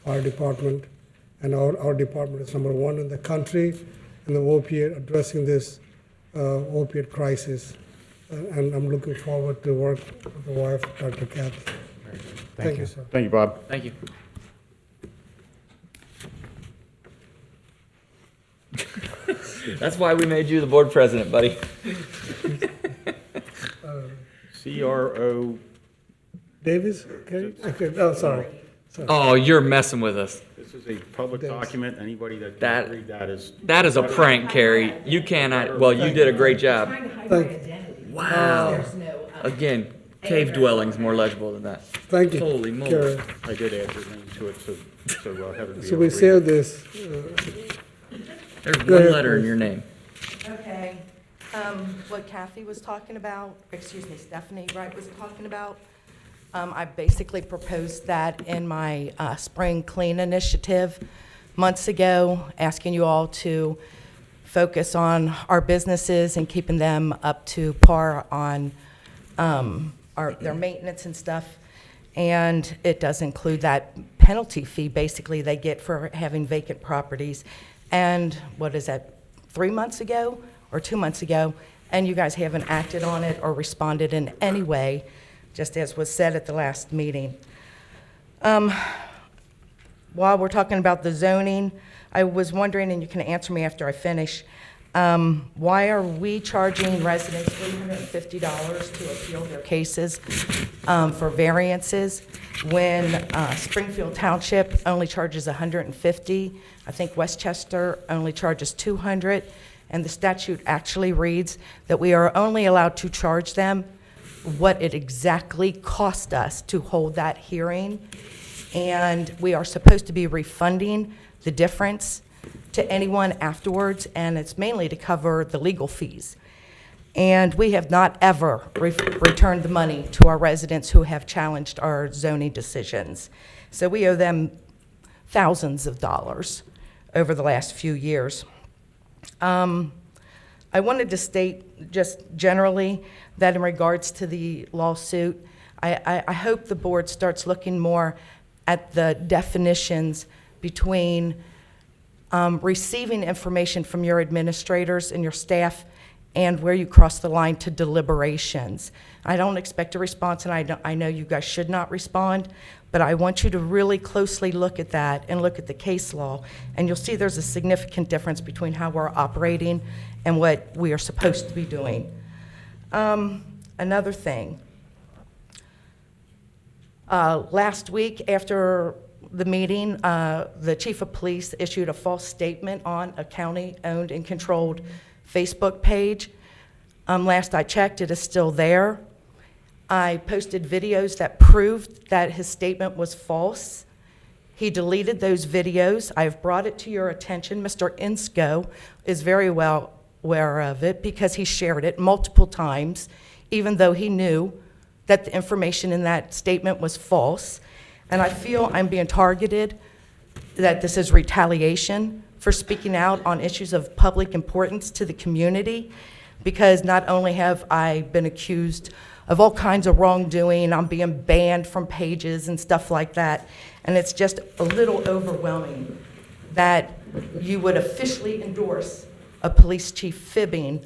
fire department. And our department is number one in the country in the opiate, addressing this opiate crisis. And I'm looking forward to work with the wife, Dr. Kathy. Thank you, sir. Thank you, Bob. Thank you. That's why we made you the board president, buddy. CRO. Davis? Okay, oh, sorry. Oh, you're messing with us. This is a public document. Anybody that That- can read that is. That is a prank, Carrie. You cannot, well, you did a great job. Wow. Again, cave dwelling's more legible than that. Thank you. Holy moly. Karen. I did add your name to it, so Heather would be So able we to read saved it. this. There's Go ahead, one letter in please. your name. Okay, what Kathy was talking about, excuse me, Stephanie Wright was talking about, I basically proposed that in my spring clean initiative months ago, asking you all to focus on our businesses and keeping them up to par on their maintenance and stuff. And it does include that penalty fee, basically, they get for having vacant properties. And what is that, 3 months ago or 2 months ago? And you guys haven't acted on it or responded in any way, just as was said at the last meeting. While we're talking about the zoning, I was wondering, and you can answer me after I finish, why are we charging residents $350 to appeal their cases for variances when Springfield Township only charges $150? I think Westchester only charges $200, and the statute actually reads that we are only allowed to charge them what it exactly cost us to hold that hearing, and we are supposed to be refunding the difference to anyone afterwards, and it's mainly to cover the legal fees. And we have not ever returned the money to our residents who have challenged our zoning decisions. So we owe them thousands of dollars over the last few years. I wanted to state just generally that in regards to the lawsuit, I hope the board starts looking more at the definitions between receiving information from your administrators and your staff and where you cross the line to deliberations. I don't expect a response, and I know you guys should not respond, but I want you to really closely look at that and look at the case law, and you'll see there's a significant difference between how we're operating and what we are supposed to be doing. Another thing, last week after the meeting, the chief of police issued a false statement on a county-owned and controlled Facebook page. Last I checked, it is still there. I posted videos that proved that his statement was false. He deleted those videos. I've brought it to your attention. Mr. Insco is very well aware of it because he shared it multiple times, even though he knew that the information in that statement was false. And I feel I'm being targeted, that this is retaliation for speaking out on issues of public importance to the community, because not only have I been accused of all kinds of wrongdoing, I'm being banned from pages and stuff like that, and it's just a little overwhelming that you would officially endorse a police chief fibbing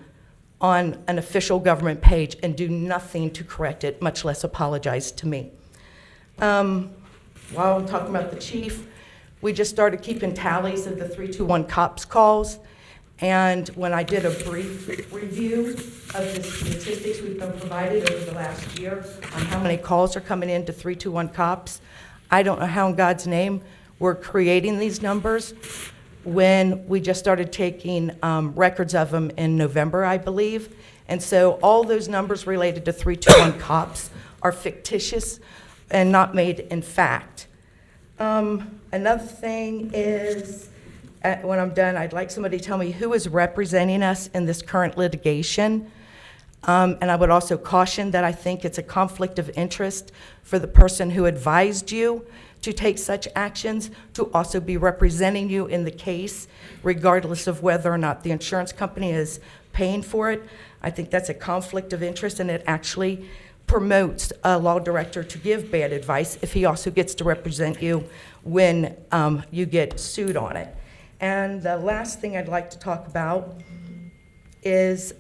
on an official government page and do nothing to correct it, much less apologize to me. While I'm talking about the chief, we just started keeping tallies of the 321 cops calls. And when I did a brief review of the statistics we've been provided over the last year on how many calls are coming in to 321 cops, I don't know how in God's name we're creating these numbers when we just started taking records of them in November, I believe. And so all those numbers related to 321 cops are fictitious and not made in fact. Another thing is, when I'm done, I'd like somebody to tell me who is representing us in this current litigation. And I would also caution that I think it's a conflict of interest for the person who advised you to take such actions to also be representing you in the case, regardless of whether or not the insurance company is paying for it. I think that's a conflict of interest, and it actually promotes a law director to give bad advice if he also gets to represent you when you get sued on it. And the last thing I'd like to talk about is,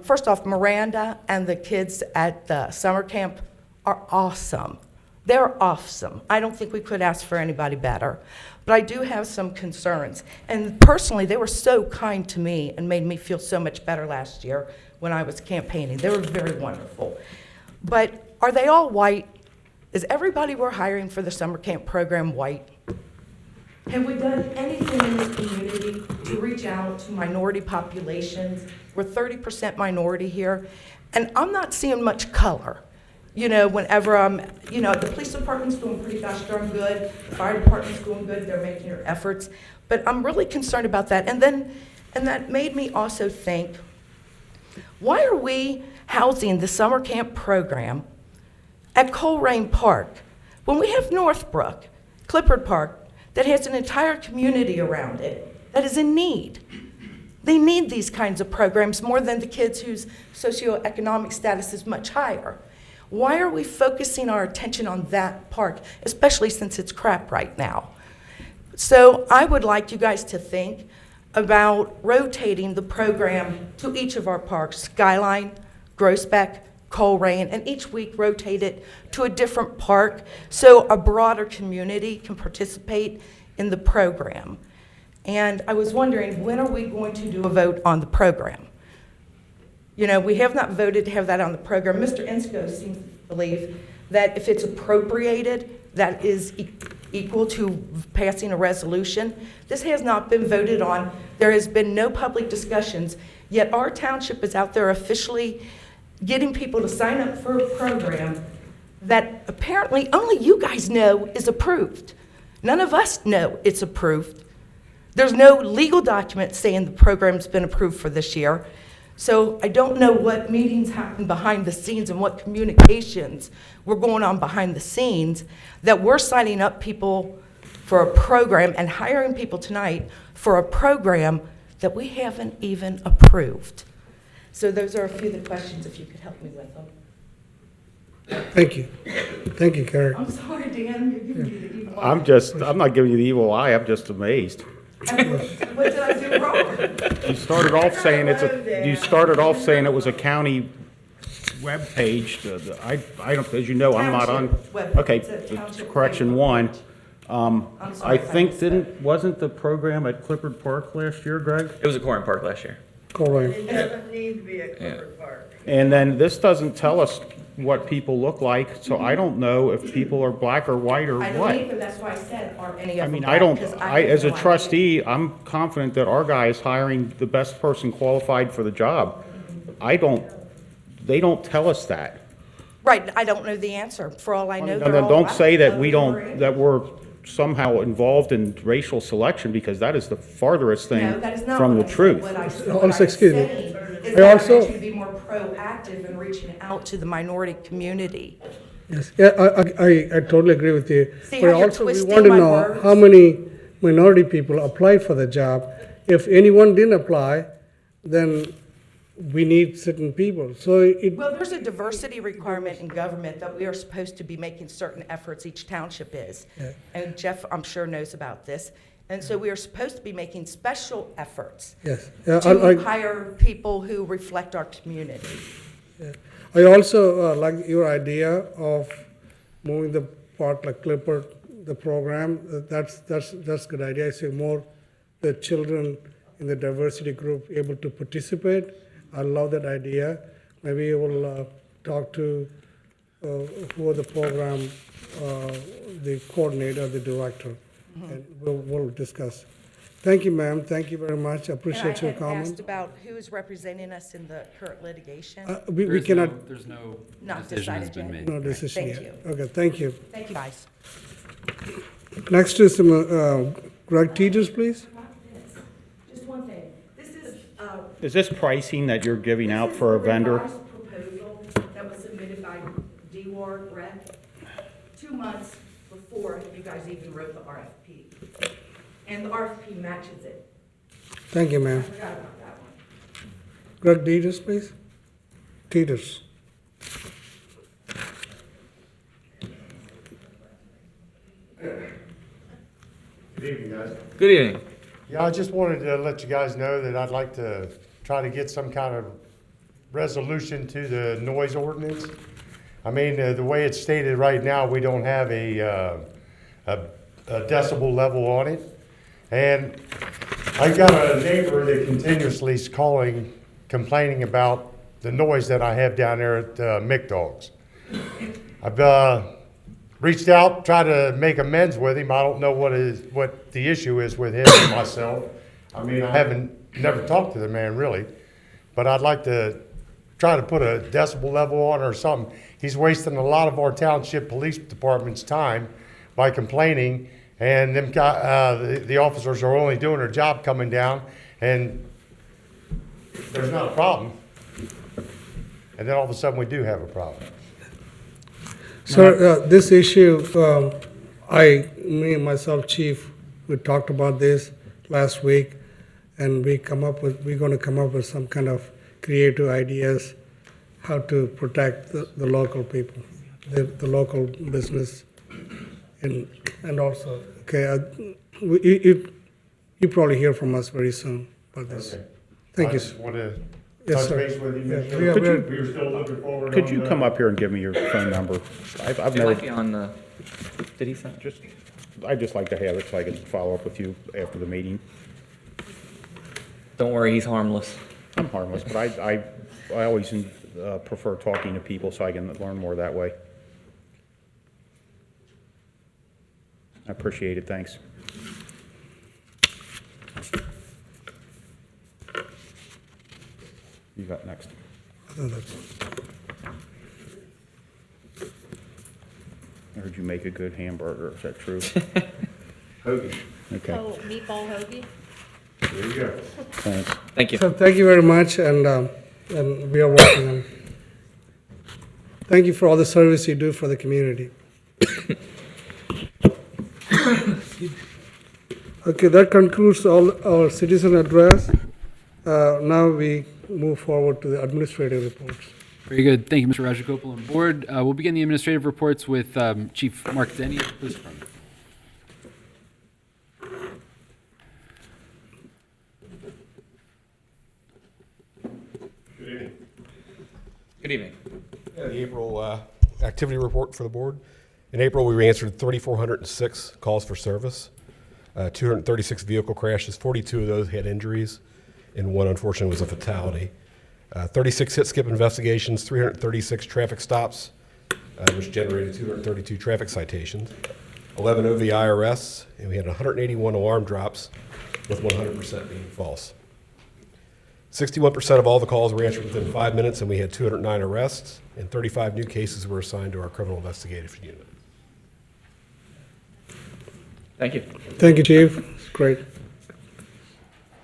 first off, Miranda and the kids at the summer camp are awesome. They're awesome. I don't think we could ask for anybody better. But I do have some concerns. And personally, they were so kind to me and made me feel so much better last year when I was campaigning. They were very wonderful. But are they all white? Is everybody we're hiring for the summer camp program white? Have we done anything in this community to reach out to minority populations? We're 30% minority here, and I'm not seeing much color. You know, whenever the police department's doing pretty gosh darn good, the fire department's doing good, they're making their efforts, but I'm really concerned about that. And that made me also think, why are we housing the summer camp program at Colerain Park when we have Northbrook, Clifford Park, that has an entire community around it that is in need? They need these kinds of programs more than the kids whose socioeconomic status is much higher. Why are we focusing our attention on that park, especially since it's crap right now? So I would like you guys to think about rotating the program to each of our parks, Skyline, Groesbeck, Colerain, and each week rotate it to a different park so a broader community can participate in the program. And I was wondering, when are we going to do a vote on the program? You know, we have not voted to have that on the program. Mr. Ensko seems to believe that if it's appropriated, that is equal to passing a resolution. This has not been voted on. There has been no public discussions, yet our township is out there officially getting people to sign up for a program that apparently only you guys know is approved. None of us know it's approved. There's no legal document saying the program's been approved for this year. So I don't know what meetings happen behind the scenes and what communications were going on behind the scenes that we're signing up people for a program and hiring people tonight for a program that we haven't even approved. So those are a few of the questions, if you could help me with them. Thank you. Thank you, Karen. I'm sorry, Dan, you're giving me the evil eye. I'm not giving you the evil eye, I'm just amazed. What did I do wrong? You started off saying it was a county webpage. I don't, as you know, I'm not on. Okay, it's correction one. I think wasn't the program at Clifford Park last year, Greg? It was at Colerain Park last year. Colerain. It doesn't need to be at Clifford Park. And then this doesn't tell us what people look like, so I don't know if people are black or white or I what. don't either, that's why I said, are any of them I black? mean, 'Cause as a have no trustee, I'm confident that our guy is hiring the best person qualified for the job. They don't tell us that. Right, I don't know the answer. For all I know, And they're then all don't black. say that we're somehow involved in racial selection, because that is the farthest thing No, that is not from the what I said. truth. What I Also, said excuse me. is I that also- we should be more proactive in reaching out to the minority community. Yes, yeah, I totally agree with you. See But how you're also, we twisting want to my know words? how many minority people applied for the job. If anyone didn't apply, then we need certain people. So Well, there's a diversity requirement in government that we are supposed to be making certain efforts, each township is. Yeah. And Jeff, I'm sure, knows about this. And so we are supposed to be making special efforts Yes. to hire people who reflect our community. I also like your idea of moving the part like Clipper, the program. That's a good idea. I see more the children in the diversity group able to participate. I love that idea. Maybe you will talk to who are the program, the coordinator, the director, and we'll discuss. Thank you, ma'am. Thank you very much. I appreciate your And I had comment. asked about who is representing us in the current litigation. We cannot. There's no Not decision has decided been yet. made. No decision Thank yet. you. Okay, thank you. Thank you, guys. Next is Greg Teeters, please. Just one thing. This is, Is this pricing that you're giving out for a vendor? This is the revised proposal that was submitted by DWAR Rec 2 months before you guys even wrote the RFP. And the RFP matches it. Thank you, I ma'am. forgot about that one. Greg Teeters, please. Teeters. Good evening, guys. Good evening. Yeah, I just wanted to let you guys know that I'd like to try to get some kind of resolution to the noise ordinance. I mean, the way it's stated right now, we don't have a decibel level on it. And I've got a neighbor that continuously is calling, complaining about the noise that I have down there at McDonald's. I've reached out, tried to make amends with him. I don't know what the issue is with him and myself. I mean, I never talked to the man really, but I'd like to try to put a decibel level on or something. He's wasting a lot of our township police department's time by complaining, and them the officers are only doing their job coming down, and there's not a problem. And then all of a sudden we do have a problem. Sir, this issue, me and myself, Chief, we talked about this last week, and we're going to come up with some kind of creative ideas how to protect the local people, the local business, and also, okay, you probably hear from us very soon about this. Okay. Thank I you. just want to Yes, touch sir. base with you. Yeah, Make we are- sure we're still looking forward. Could on you the- come up here and give me your phone number? I've It never, might be on the, did he send? I'd just like to have it so I can follow up with you after the meeting. Don't worry, he's harmless. I'm harmless, but I always prefer talking to people so I can learn more that way. I appreciate it, thanks. You got next. I heard you make a good hamburger, is that true? Hoagie. Okay, Oh, meatball hoagie? There you go. thanks. Thank you. So thank you very much, and we are working on. Thank you for all the service you do for the community. Okay, that concludes all our citizen address. Now we move forward to the administrative reports. Very good. Thank you, Mr. Rajagopal and Board. We'll begin the administrative reports with Chief Mark Denny of the Police Department. Good evening. Good evening. Yeah, the April activity report for the board. In April, we answered 3,406 calls for service, 236 vehicle crashes, 42 of those had injuries, and one unfortunately was a fatality. 36 hit skip investigations, 336 traffic stops, which generated 232 traffic citations, 11 OVI arrests, and we had 181 alarm drops, with 100% being false. 61% of all the calls were answered within 5 minutes, and we had 209 arrests, and 35 new cases were assigned to our criminal investigative unit. Thank you. Thank you, Chief. Great.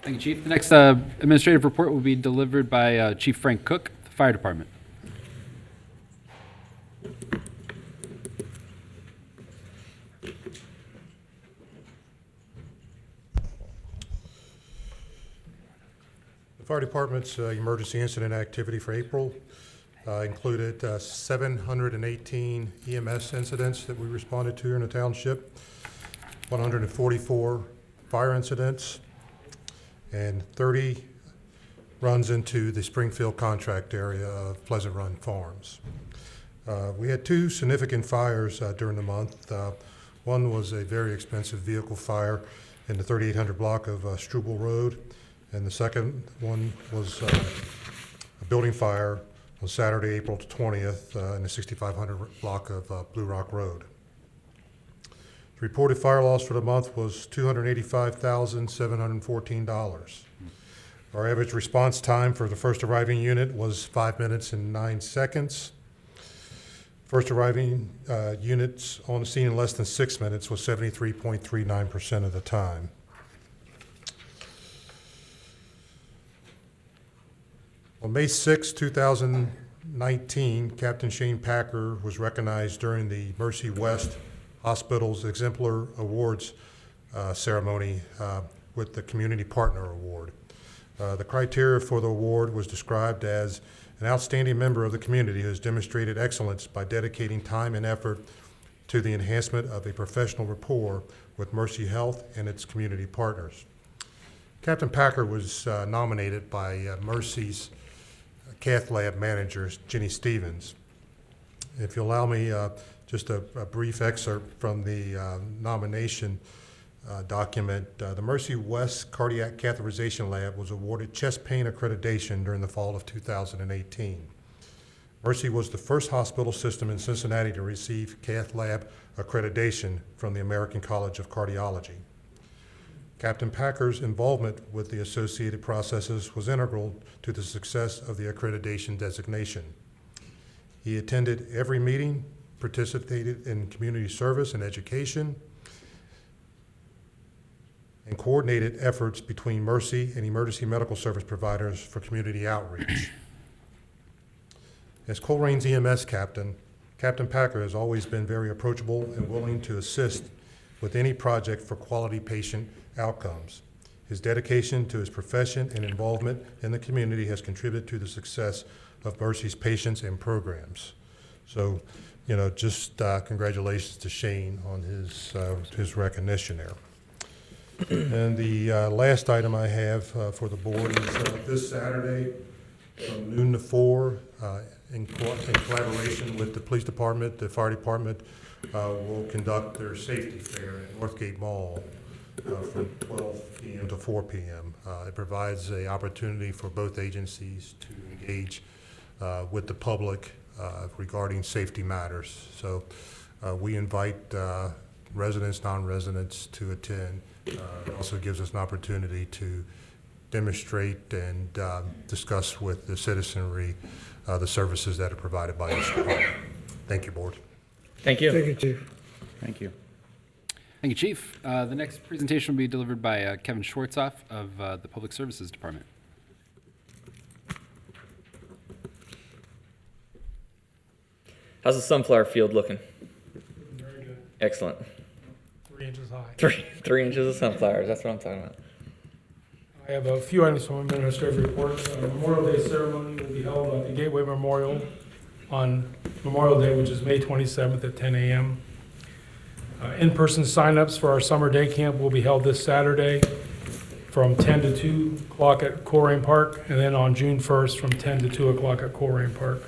Thank you, Chief. The next administrative report will be delivered by Chief Frank Cook, the Fire Department. The fire department's emergency incident activity for April included 718 EMS incidents that we responded to in the township, 144 fire incidents, and 30 runs into the Springfield contract area of Pleasant Run Farms. We had 2 significant fires during the month. One was a very expensive vehicle fire in the 3800 block of Struble Road, and the second one was a building fire on Saturday, April 20th, in the 6500 block of Blue Rock Road. The reported fire loss for the month was $285,714. Our average response time for the first arriving unit was 5 minutes and 9 seconds. First arriving units on the scene in less than 6 minutes was 73.39% of the time. On May 6, 2019, Captain Shane Packer was recognized during the Mercy West Hospital's Exemplar Awards ceremony with the Community Partner Award. The criteria for the award was described as an outstanding member of the community who has demonstrated excellence by dedicating time and effort to the enhancement of a professional rapport with Mercy Health and its community partners. Captain Packer was nominated by Mercy's Cath Lab manager, Jenny Stevens. If you allow me just a brief excerpt from the nomination document. The Mercy West Cardiac Catheterization Lab was awarded chest pain accreditation during the fall of 2018. Mercy was the first hospital system in Cincinnati to receive Cath Lab accreditation from the American College of Cardiology. Captain Packer's involvement with the associated processes was integral to the success of the accreditation designation. He attended every meeting, participated in community service and education, and coordinated efforts between Mercy and emergency medical service providers for community outreach. As Colerain's EMS captain, Captain Packer has always been very approachable and willing to assist with any project for quality patient outcomes. His dedication to his profession and involvement in the community has contributed to the success of Mercy's patients and programs. So, you know, just congratulations to Shane on his recognition there. And the last item I have for the board is this Saturday from noon to 4, in collaboration with the police department, the fire department, will conduct their safety fair at Northgate Mall from 12 p.m. to 4 p.m. It provides an opportunity for both agencies to engage with the public regarding safety matters. So we invite residents, non-residents to attend. It also gives us an opportunity to demonstrate and discuss with the citizenry the services that are provided by each department. Thank you, Board. Thank you. Thank you, Chief. Thank you. Thank you, Chief. The next presentation will be delivered by Kevin Schwartzoff of the Public Services Department. How's the sunflower field looking? Very good. Excellent. 3 inches high. 3 inches of sunflowers. That's what I'm talking about. I have a few items from administrative reports. Memorial Day ceremony will be held at the Gateway Memorial on Memorial Day, which is May 27th at 10 a.m. In-person sign-ups for our summer day camp will be held this Saturday from 10 to 2 o'clock at Colerain Park, and then on June 1st from 10 to 2 o'clock at Colerain Park.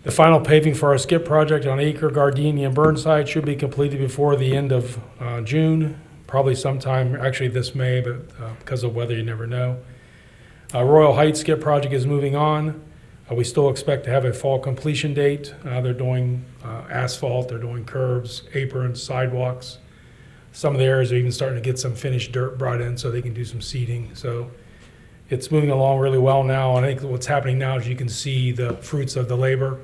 The final paving for our skip project on Acre, Gardenia, and Burnside should be completed before the end of June, probably sometime, actually this May, but because of weather, you never know. Royal Heights skip project is moving on. We still expect to have a fall completion date. They're doing asphalt, they're doing curbs, aprons, sidewalks. Some of the areas are even starting to get some finished dirt brought in so they can do some seeding. So it's moving along really well now. And I think what's happening now is you can see the fruits of the labor.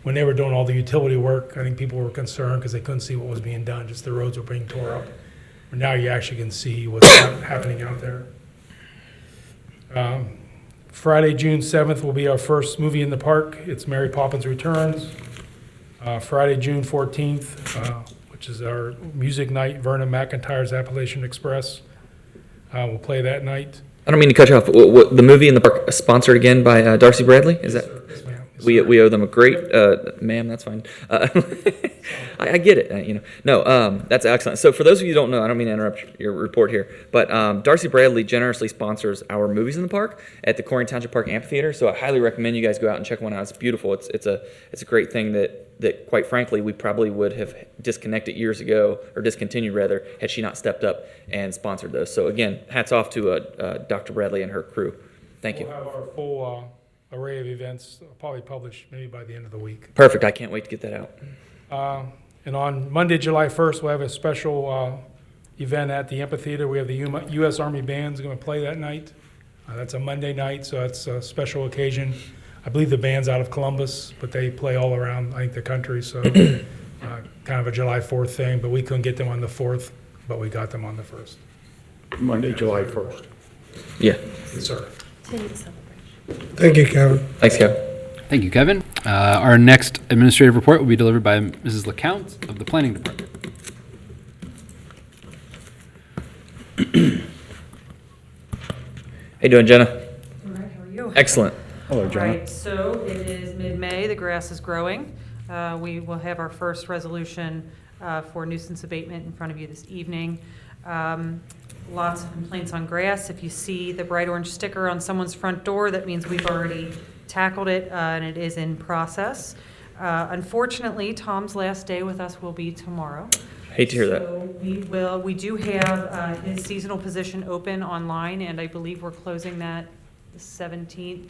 When they were doing all the utility work, I think people were concerned because they couldn't see what was being done, just the roads were being tore up. But now you actually can see what's happening out there. Friday, June 7th will be our first movie in the park. It's Mary Poppins Returns. Friday, June 14th, which is our music night, Vernon McIntyre's Appalachian Express. We'll play that night. I don't mean to cut you off. The movie in the park sponsored again by Darcy Bradley? Is that? Yes, ma'am. sir. owe them a great, ma'am, that's fine. I get it, you know. No, that's excellent. So for those of you who don't know, I don't mean to interrupt your report here, but Darcy Bradley generously sponsors our movies in the park at the Colerain Township Park Amphitheater. So I highly recommend you guys go out and check one out. It's beautiful. It's a great thing that quite frankly we probably would have disconnected years ago, or discontinued rather, had she not stepped up and sponsored those. So again, hats off to Dr. Bradley and her crew. Thank you. We'll have our full array of events probably published maybe by the end of the week. Perfect. I can't wait to get that out. And on Monday, July 1st, we'll have a special event at the amphitheater. We have the U.S. Army Band's going to play that night. That's a Monday night, so that's a special occasion. I believe the band's out of Columbus, but they play all around, I think, the country, so kind of a July 4th thing, but we couldn't get them on the 4th, but we got them on the 1st. Monday, July 1st. Yeah. Yes, sir. Thank you, Kevin. Thanks, Kevin. Thank you, Kevin. Our next administrative report will be delivered by Mrs. LeCount of the Planning Department. How you doing, Jenna? All right, how are you? Excellent. Hello, Jenna. Right, so it is mid-May, the grass is growing. We will have our first resolution for nuisance abatement in front of you this evening. Lots of complaints on grass. If you see the bright orange sticker on someone's front door, that means we've already tackled it and it is in process. Unfortunately, Tom's last day with us will be tomorrow. Hate to hear that. So we do have his seasonal position open online, and I believe we're closing that the 17th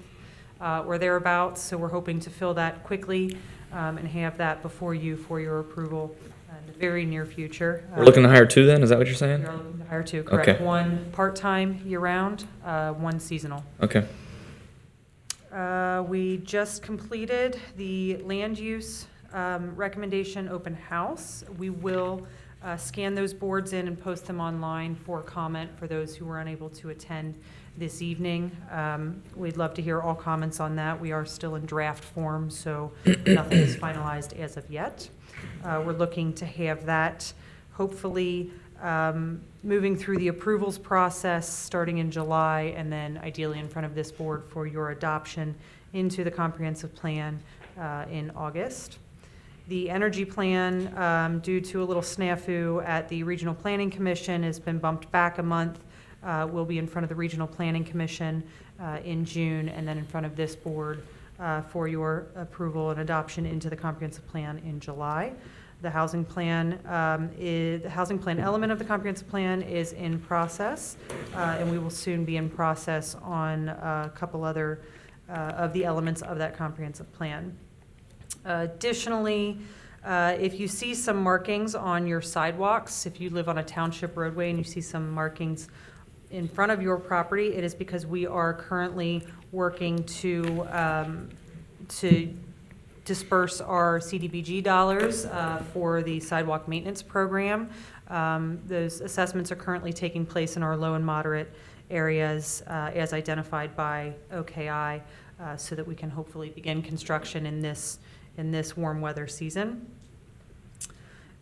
or thereabouts. So we're hoping to fill that quickly and have that before you for your approval in the very near future. We're looking to hire two then, is that what you're saying? We are looking to hire two, correct. Okay. One part-time year-round, one seasonal. Okay. We just completed the land use recommendation open house. We will scan those boards in and post them online for comment for those who were unable to attend this evening. We'd love to hear all comments on that. We are still in draft form, so nothing is finalized as of yet. We're looking to have that hopefully moving through the approvals process starting in July, and then ideally in front of this board for your adoption into the comprehensive plan in August. The energy plan, due to a little snafu at the Regional Planning Commission, has been bumped back a month. Will be in front of the Regional Planning Commission in June, and then in front of this board for your approval and adoption into the comprehensive plan in July. The housing plan the housing plan element of the comprehensive plan is in process, and we will soon be in process on a couple other of the elements of that comprehensive plan. Additionally, if you see some markings on your sidewalks, if you live on a township roadway and you see some markings in front of your property, it is because we are currently working to disperse our CDBG dollars for the sidewalk maintenance program. Those assessments are currently taking place in our low and moderate areas as identified by OKI, so that we can hopefully begin construction in this warm weather season.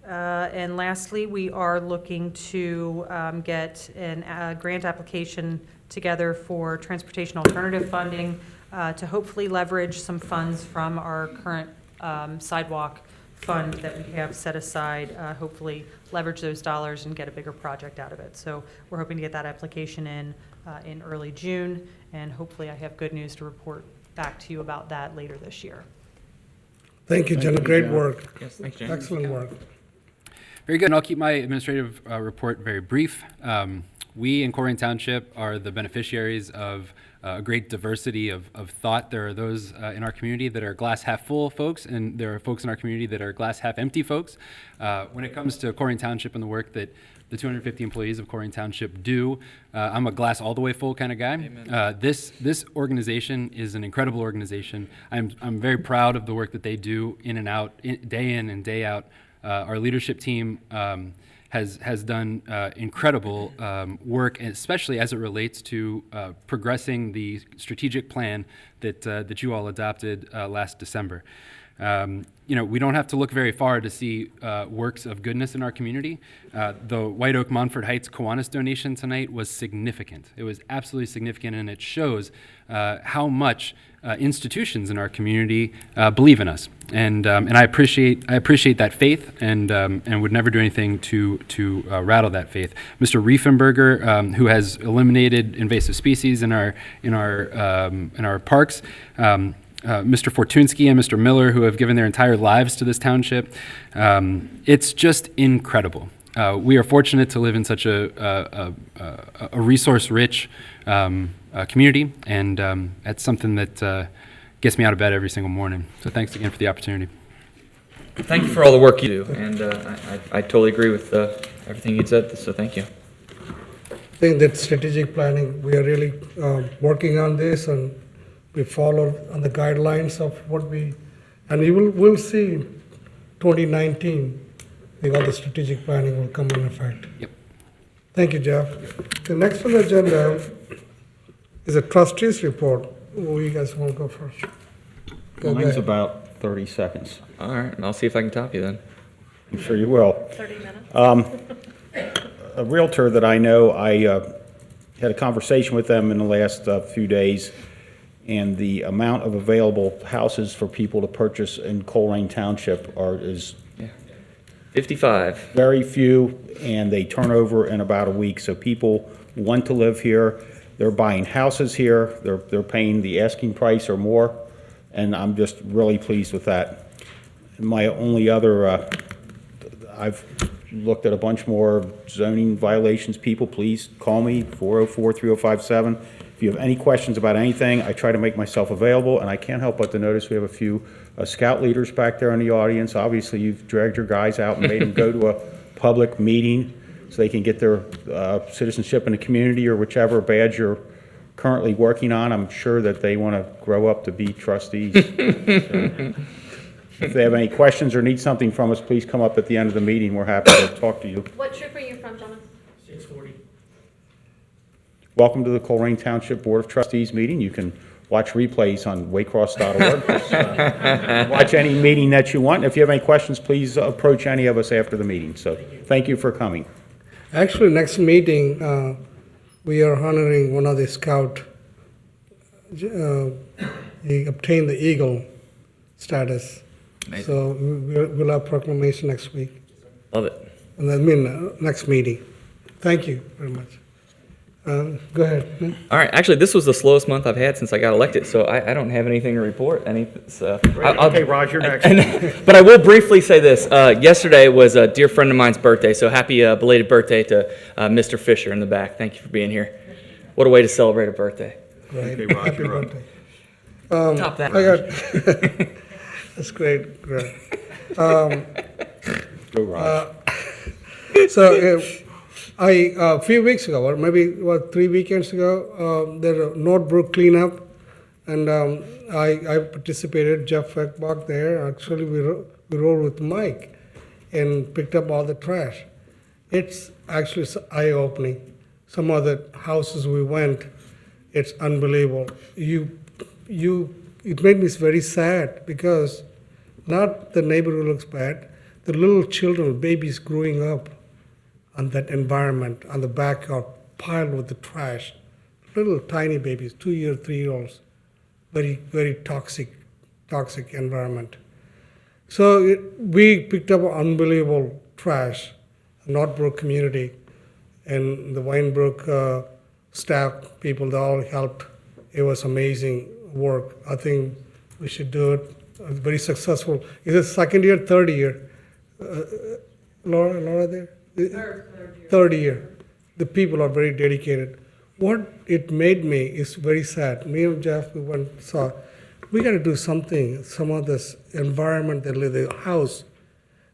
And lastly, we are looking to get a grant application together for transportation alternative funding to hopefully leverage some funds from our current sidewalk fund that we have set aside, hopefully leverage those dollars and get a bigger project out of it. So we're hoping to get that application in early June, and hopefully I have good news to report back to you about that later this year. Thank you, Jenna. Great work. Yes, thanks, Jenna. Excellent work. Very good, and I'll keep my administrative report very brief. We in Colerain Township are the beneficiaries of a great diversity of thought. There are those in our community that are glass half full folks, and there are folks in our community that are glass half empty folks. When it comes to Colerain Township and the work that the 250 employees of Colerain Township do, I'm a glass all the way full kind of guy. This organization is an incredible organization. I'm very proud of the work that they do in and out, day in and day out. Our leadership team has done incredible work, especially as it relates to progressing the strategic plan that you all adopted last December. We don't have to look very far to see works of goodness in our community. The White Oak Montford Heights Kiwanis donation tonight was significant. It was absolutely significant, and it shows how much institutions in our community believe in us. And I appreciate that faith, and would never do anything to rattle that faith. Mr. Riefenberger, who has eliminated invasive species in our parks. Mr. Fortunsky and Mr. Miller, who have given their entire lives to this township. It's just incredible. We are fortunate to live in such a resource-rich community, and that's something that gets me out of bed every single morning. So thanks again for the opportunity. Thank you for all the work you do, and I totally agree with everything you said, so thank you. I think that strategic planning, we are really working on this, and we follow on the guidelines of what and we'll see 2019, all the strategic planning will come in effect. Yep. Thank you, Jeff. The next on the agenda is a trustees report. Who you guys want to go first? Go Mine's ahead. about 30 seconds. All right, and I'll see if I can top you then. I'm sure you will. 30 minutes. A realtor that I know, I had a conversation with them in the last few days, and the amount of available houses for people to purchase in Colerain Township is 55. Very few, and they turn over in about a week. So people want to live here. They're buying houses here. They're paying the asking price or more, and I'm just really pleased with that. My only other, I've looked at a bunch more zoning violations. People, please call me, 404-3057. If you have any questions about anything, I try to make myself available, and I can't help but to notice we have a few scout leaders back there in the audience. Obviously, you've dragged your guys out and made them go to a public meeting so they can get their citizenship in the community or whichever badge you're currently working on. I'm sure that they want to grow up to be trustees. So, if they have any questions or need something from us, please come up at the end of the meeting. We're happy to talk to you. What troop are you from, gentlemen? 640. Welcome to the Colerain Township Board of Trustees meeting. You can watch replays on waycross.org. Watch any meeting that you want. If you have any questions, please approach any of us after the meeting. So thank you for coming. Actually, next meeting, we are honoring one of the scout. He obtained the Eagle status. Amazing. So we'll have proclamation next week. Love it. And next meeting. Thank you very much. Go ahead. All right, actually, this was the slowest month I've had since I got elected, so I don't have anything to report. Okay, Raj, you're next. But I will briefly say this. Yesterday was a dear friend of mine's birthday, so happy belated birthday to Mr. Fisher in the back. Thank you for being here. What a way to celebrate a birthday. Right. Okay, Raj, Happy you're up. birthday. Top that. I got. That's great. Great. Go, Raj. So a few weeks ago, or maybe 3 weekends ago, there was a Northbrook cleanup, and I participated. Jeff Eckbach there. Actually, we rode with Mike and picked up all the trash. It's actually eye-opening. Some of the houses we went, it's unbelievable. It made me very sad because not the neighborhood looks bad, the little children, babies growing up on that environment, on the backyard, piled with the trash. Little tiny babies, 2-year, 3-year-olds, very, very toxic environment. So we picked up unbelievable trash, Northbrook community, and the Winebrook staff people, they all helped. It was amazing work. I think we should do it. It's very successful. Is it second year, third year? Laura there? Third year. The people are very dedicated. What it made me is very sad. Me and Jeff, we went and saw, we got to do something, some of this environment, they live in the house.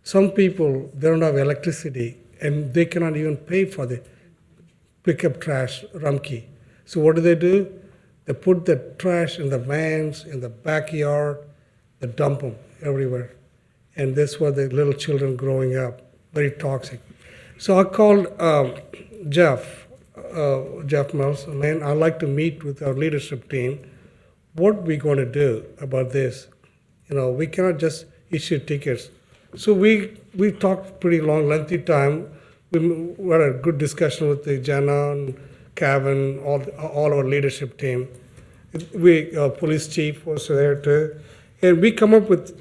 Some people, they don't have electricity, and they cannot even pay for the pickup trash Rumkey. So what do? They put the trash in the vans, in the backyard, they dump them everywhere. And that's where the little children growing up, very toxic. So I called Jeff Mills, man, I'd like to meet with our leadership team. What we going to do about this? We cannot just issue tickets. So we talked pretty long, lengthy time. We had a good discussion with the Jenna and Kevin, all our leadership team. Police chief was there too. And we come up with,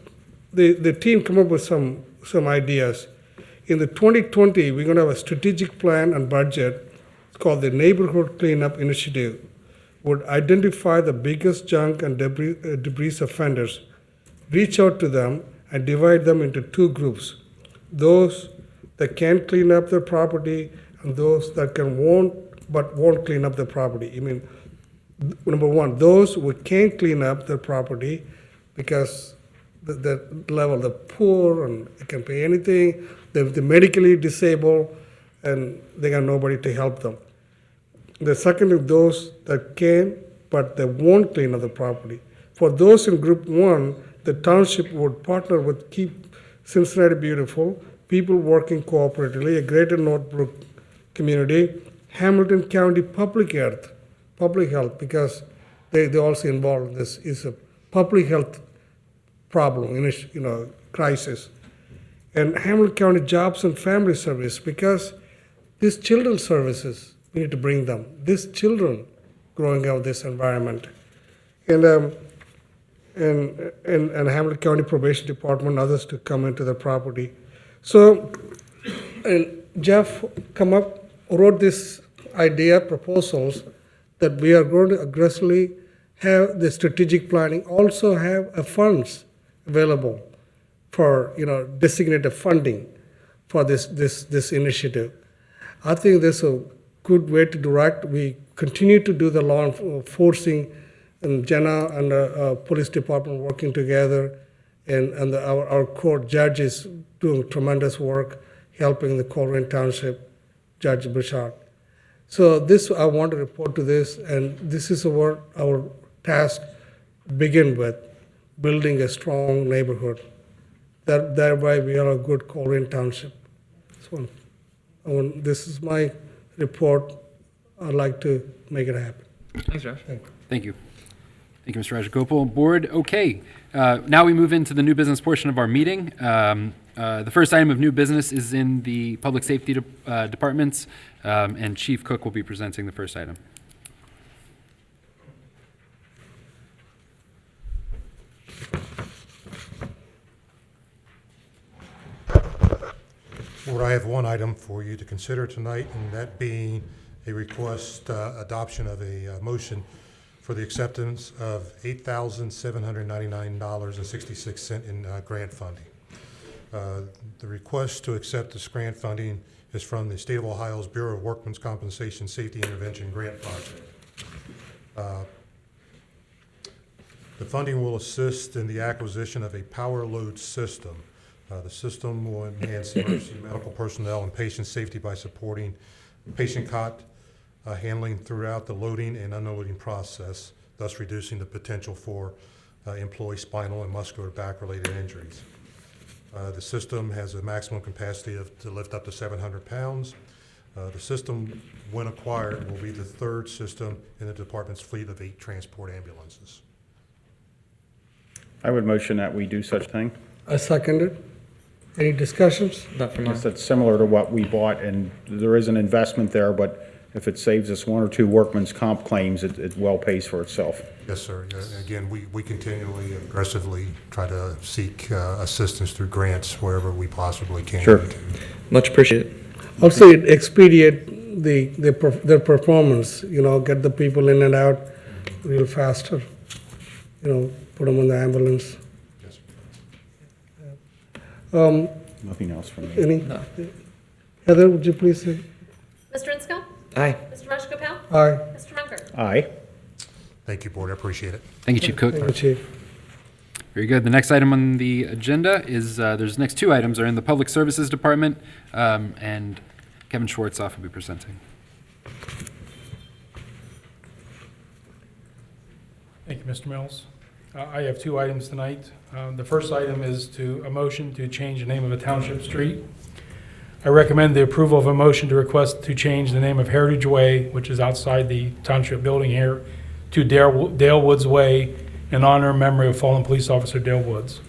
the team come up with some ideas. In the 2020, we're gonna have a strategic plan and budget. It's called the Neighborhood Cleanup Initiative. Would identify the biggest junk and debris offenders, reach out to them, and divide them into two groups. Those that can clean up their property and those that won't clean up their property. I mean, number one, those who can't clean up their property because the level, the poor, and they can pay anything, they're medically disabled, and they got nobody to help them. The second is those that can, but they won't clean up the property. For those in group one, the township would partner with Keep Cincinnati Beautiful, people working cooperatively, a Greater Northbrook community, Hamilton County Public Health, because they also involved in this is a public health problem, crisis. And Hamilton County Jobs and Family Service, because these children's services, we need to bring them. These children growing up in this environment. And Hamilton County Probation Department, others to come into the property. So, and Jeff wrote this idea, proposals, that we are going to aggressively have the strategic planning, also have funds available for, designated funding for this initiative. I think this is a good way to direct. We continue to do the law enforcing, and Jenna and the police department working together, and our court judges doing tremendous work helping the Colerain Township Judge Bouchard. So this, I want to report to this, and this is what our task begin with, building a strong neighborhood. Thereby we are a good Colerain Township. So this is my report. I'd like to make it happen. Thanks, Josh. Thank you. Thank you, Mr. Rajagopal. Board, okay. Now we move into the new business portion of our meeting. The first item of new business is in the public safety departments, and Chief Cook will be presenting the first item. Board, I have one item for you to consider tonight, and that being a request adoption of a motion for the acceptance of $8,799.66 in grant funding. The request to accept this grant funding is from the State of Ohio's Bureau of Workmen's Compensation Safety Intervention Grant Project. The funding will assist in the acquisition of a power load system. The system will enhance emergency medical personnel and patient safety by supporting patient cot handling throughout the loading and unloading process, thus reducing the potential for employee spinal and muscular back-related injuries. The system has a maximum capacity to lift up to 700 pounds. The system, when acquired, will be the third system in the department's fleet of 8 transport ambulances. I would motion that we do such thing. I second it. Any discussions? Not from Yes, that's similar to what we bought, and there is an investment there, but if it saves us 1 or 2 workman's comp claims, it well pays for itself. Yes, sir. Again, we continually aggressively try to seek assistance through grants wherever we possibly can. Sure. Much appreciated. Also, it expedite their performance, get the people in and out real faster, put them in the ambulance. Yes, Nothing else from me. Any? No. Heather, would you please say? Mr. Insco? Aye. Mr. Rajagopal? Aye. Mr. Munger? Aye. Thank you, Board. I appreciate it. Thank you, Chief Cook. Thank you, Chief. Very good. The next item on the agenda is, there's next 2 items are in the Public Services Department, and Kevin Schwartzoff will be presenting. Thank you, Mr. Mills. I have 2 items tonight. The first item is a motion to change the name of a township street. I recommend the approval of a motion to request to change the name of Heritage Way, which is outside the township building here, to Dale Woods Way in honor and memory of fallen police officer Dale Woods.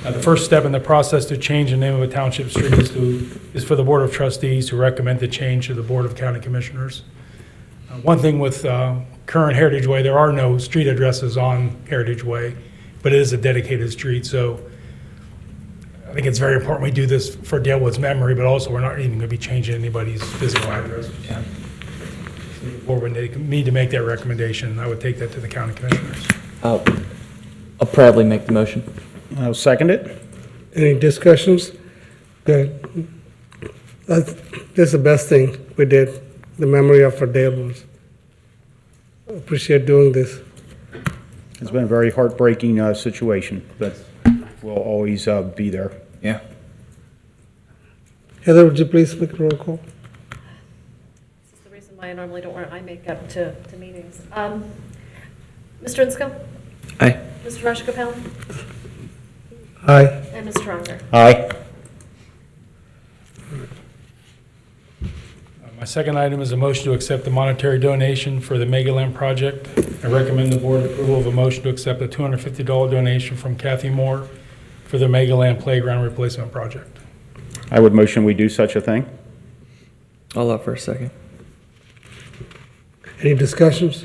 The first step in the process to change the name of a township street is for the Board of Trustees to recommend the change to the Board of County Commissioners. One thing with current Heritage Way, there are no street addresses on Heritage Way, but it is a dedicated street, so I think it's very important we do this for Dale Wood's memory, but also we're not even going to be changing anybody's physical address. Yeah. Or when they need to make that recommendation, I would take that to the county commissioners. I'll proudly make the motion. I'll second it. Any discussions? Good. This is the best thing we did, the memory of our Dale Woods. Appreciate doing this. It's been a very heartbreaking situation, but we'll always be there. Yeah. Heather, would you please make a roll call? This is the reason why I normally don't wear eye makeup to meetings. Mr. Insco? Aye. Mr. Rajagopal? Aye. And Mr. Unger? Aye. My second item is a motion to accept the monetary donation for the Mega Land project. I recommend the board approval of a motion to accept a $250 donation from Kathy Moore for the Mega Land playground replacement project. I would motion we do such a thing. I'll offer a second. Any discussions?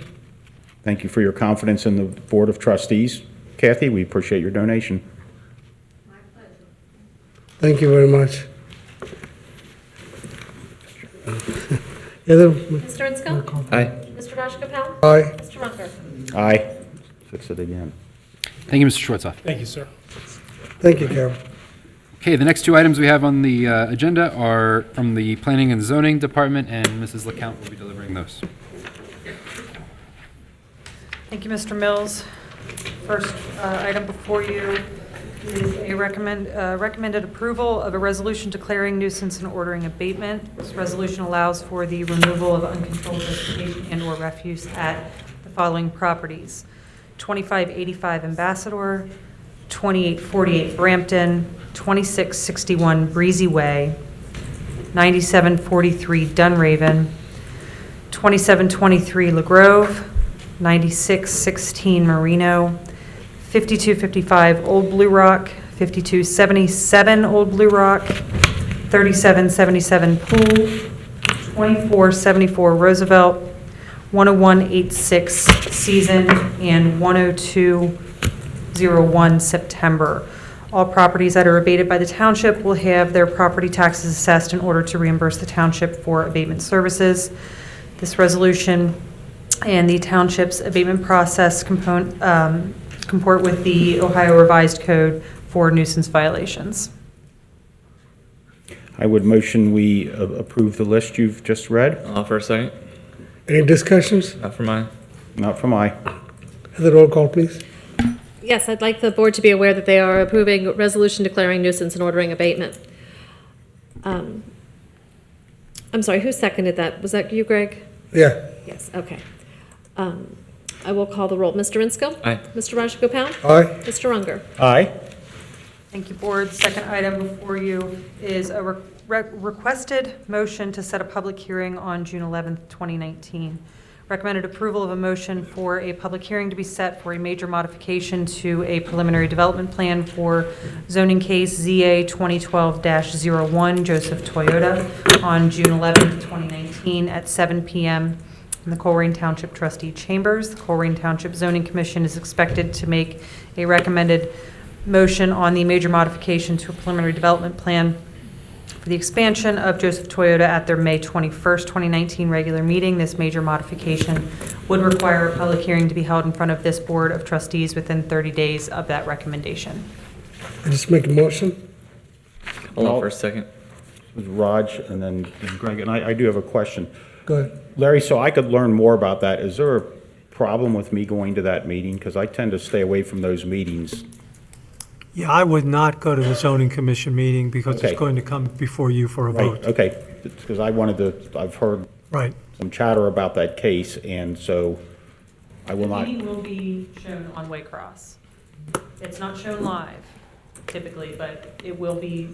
Thank you for your confidence in the Board of Trustees. Kathy, we appreciate your donation. Thank you very much. Heather? Mr. Insco? Aye. Mr. Rajagopal? Aye. Mr. Unger? Aye. Fix it again. Thank you, Mr. Schwartzoff. Thank you, sir. Thank you, Carol. Okay, the next two items we have on the agenda are from the Planning and Zoning Department, and Mrs. LeCount will be delivering those. Thank you, Mr. Mills. First item before you is a recommended approval of a resolution declaring nuisance and ordering abatement. This resolution allows for the removal of uncontrolled vegetation and/or refuse at the following properties: 2585 Ambassador, 2848 Brampton, 2661 Breezy Way, 9743 Dunraven, 2723 LaGrove, 9616 Marino, 5255 Old Blue Rock, 5277 Old Blue Rock, 3777 Pool, 2474 Roosevelt, 10186 Season, and 10201 September. All properties that are abated by the township will have their property taxes assessed in order to reimburse the township for abatement services. This resolution and the township's abatement process comport with the Ohio Revised Code for nuisance violations. I would motion we approve the list you've just read. I'll offer a second. Any discussions? Not for mine. Not from I. Heather, roll call, please. Yes, I'd like the board to be aware that they are approving resolution declaring nuisance and ordering abatement. I'm sorry, who seconded that? Was that you, Greg? Yeah. Yes, okay. I will call the roll. Mr. Insco? Aye. Mr. Rajagopal? Aye. Mr. Unger? Aye. Thank you, board. Second item before you is a requested motion to set a public hearing on June 11th, 2019. Recommended approval of a motion for a public hearing to be set for a major modification to a preliminary development plan for zoning case ZA 2012-01 Joseph Toyota on June 11th, 2019 at 7 p.m. in the Colerain Township Trustee Chambers. The Colerain Township Zoning Commission is expected to make a recommended motion on the major modification to a preliminary development plan for the expansion of Joseph Toyota at their May 21st, 2019 regular meeting. This major modification would require a public hearing to be held in front of this Board of Trustees within 30 days of that recommendation. I just make a motion. I'll offer a second. It was Raj and then Greg, and I do have a question. Go ahead. Larry, so I could learn more about that. Is there a problem with me going to that meeting? Because I tend to stay away from those meetings. Yeah, I would not go to the zoning commission meeting because Okay. it's going to come before you for a Right, vote. okay, because I wanted to, I've heard Right. some chatter about that case, and so I will The not. meeting will be shown on Waycross. It's not shown live typically, but it will be.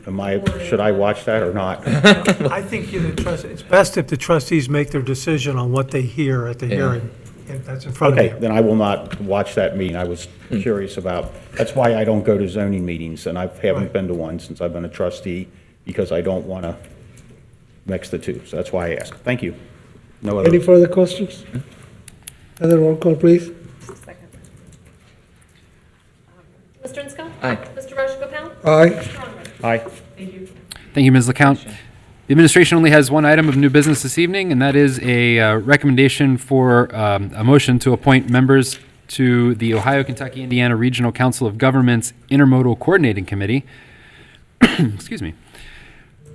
Should I watch that or not? I think it's best if the trustees make their decision on what they hear at the hearing. think that's in front of Okay, you. then I will not watch that meeting. I was curious about, that's why I don't go to zoning meetings, and I haven't been to one since I've been a trustee, because I don't want to mix the two. So that's why I asked. Thank you. No other. Any further questions? Other roll call, please. Mr. Inscoe? Aye. Mr. Rajagopal? Aye. Mr. Unger? Aye. Thank you. Thank you, Ms. LeCount. The administration only has one item of new business this evening, and that is a recommendation for a motion to appoint members to the Ohio, Kentucky, Indiana Regional Council of Governments Intermodal Coordinating Committee. Excuse me.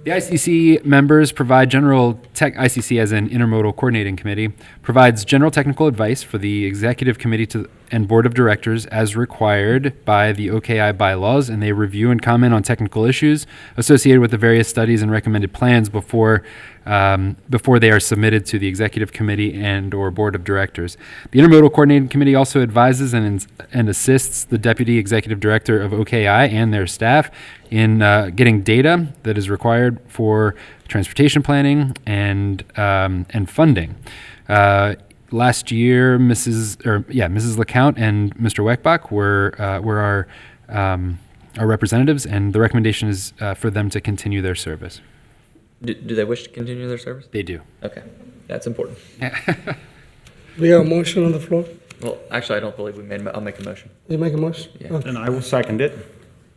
The ICC members provide ICC as an Intermodal Coordinating Committee, provides general technical advice for the Executive Committee and Board of Directors as required by the OKI bylaws, and they review and comment on technical issues associated with the various studies and recommended plans before they are submitted to the Executive Committee and or Board of Directors. The Intermodal Coordinating Committee also advises and assists the Deputy Executive Director of OKI and their staff in getting data that is required for transportation planning and funding. Last year, Mrs. LeCount and Mr. Weckbach were our representatives, and the recommendation is for them to continue their service. Do they wish to continue their service? They do. Okay, that's important. We have a motion on the floor. Well, actually, I don't believe we made. I'll make a motion. You make a motion? Yeah. Okay. And I will second it.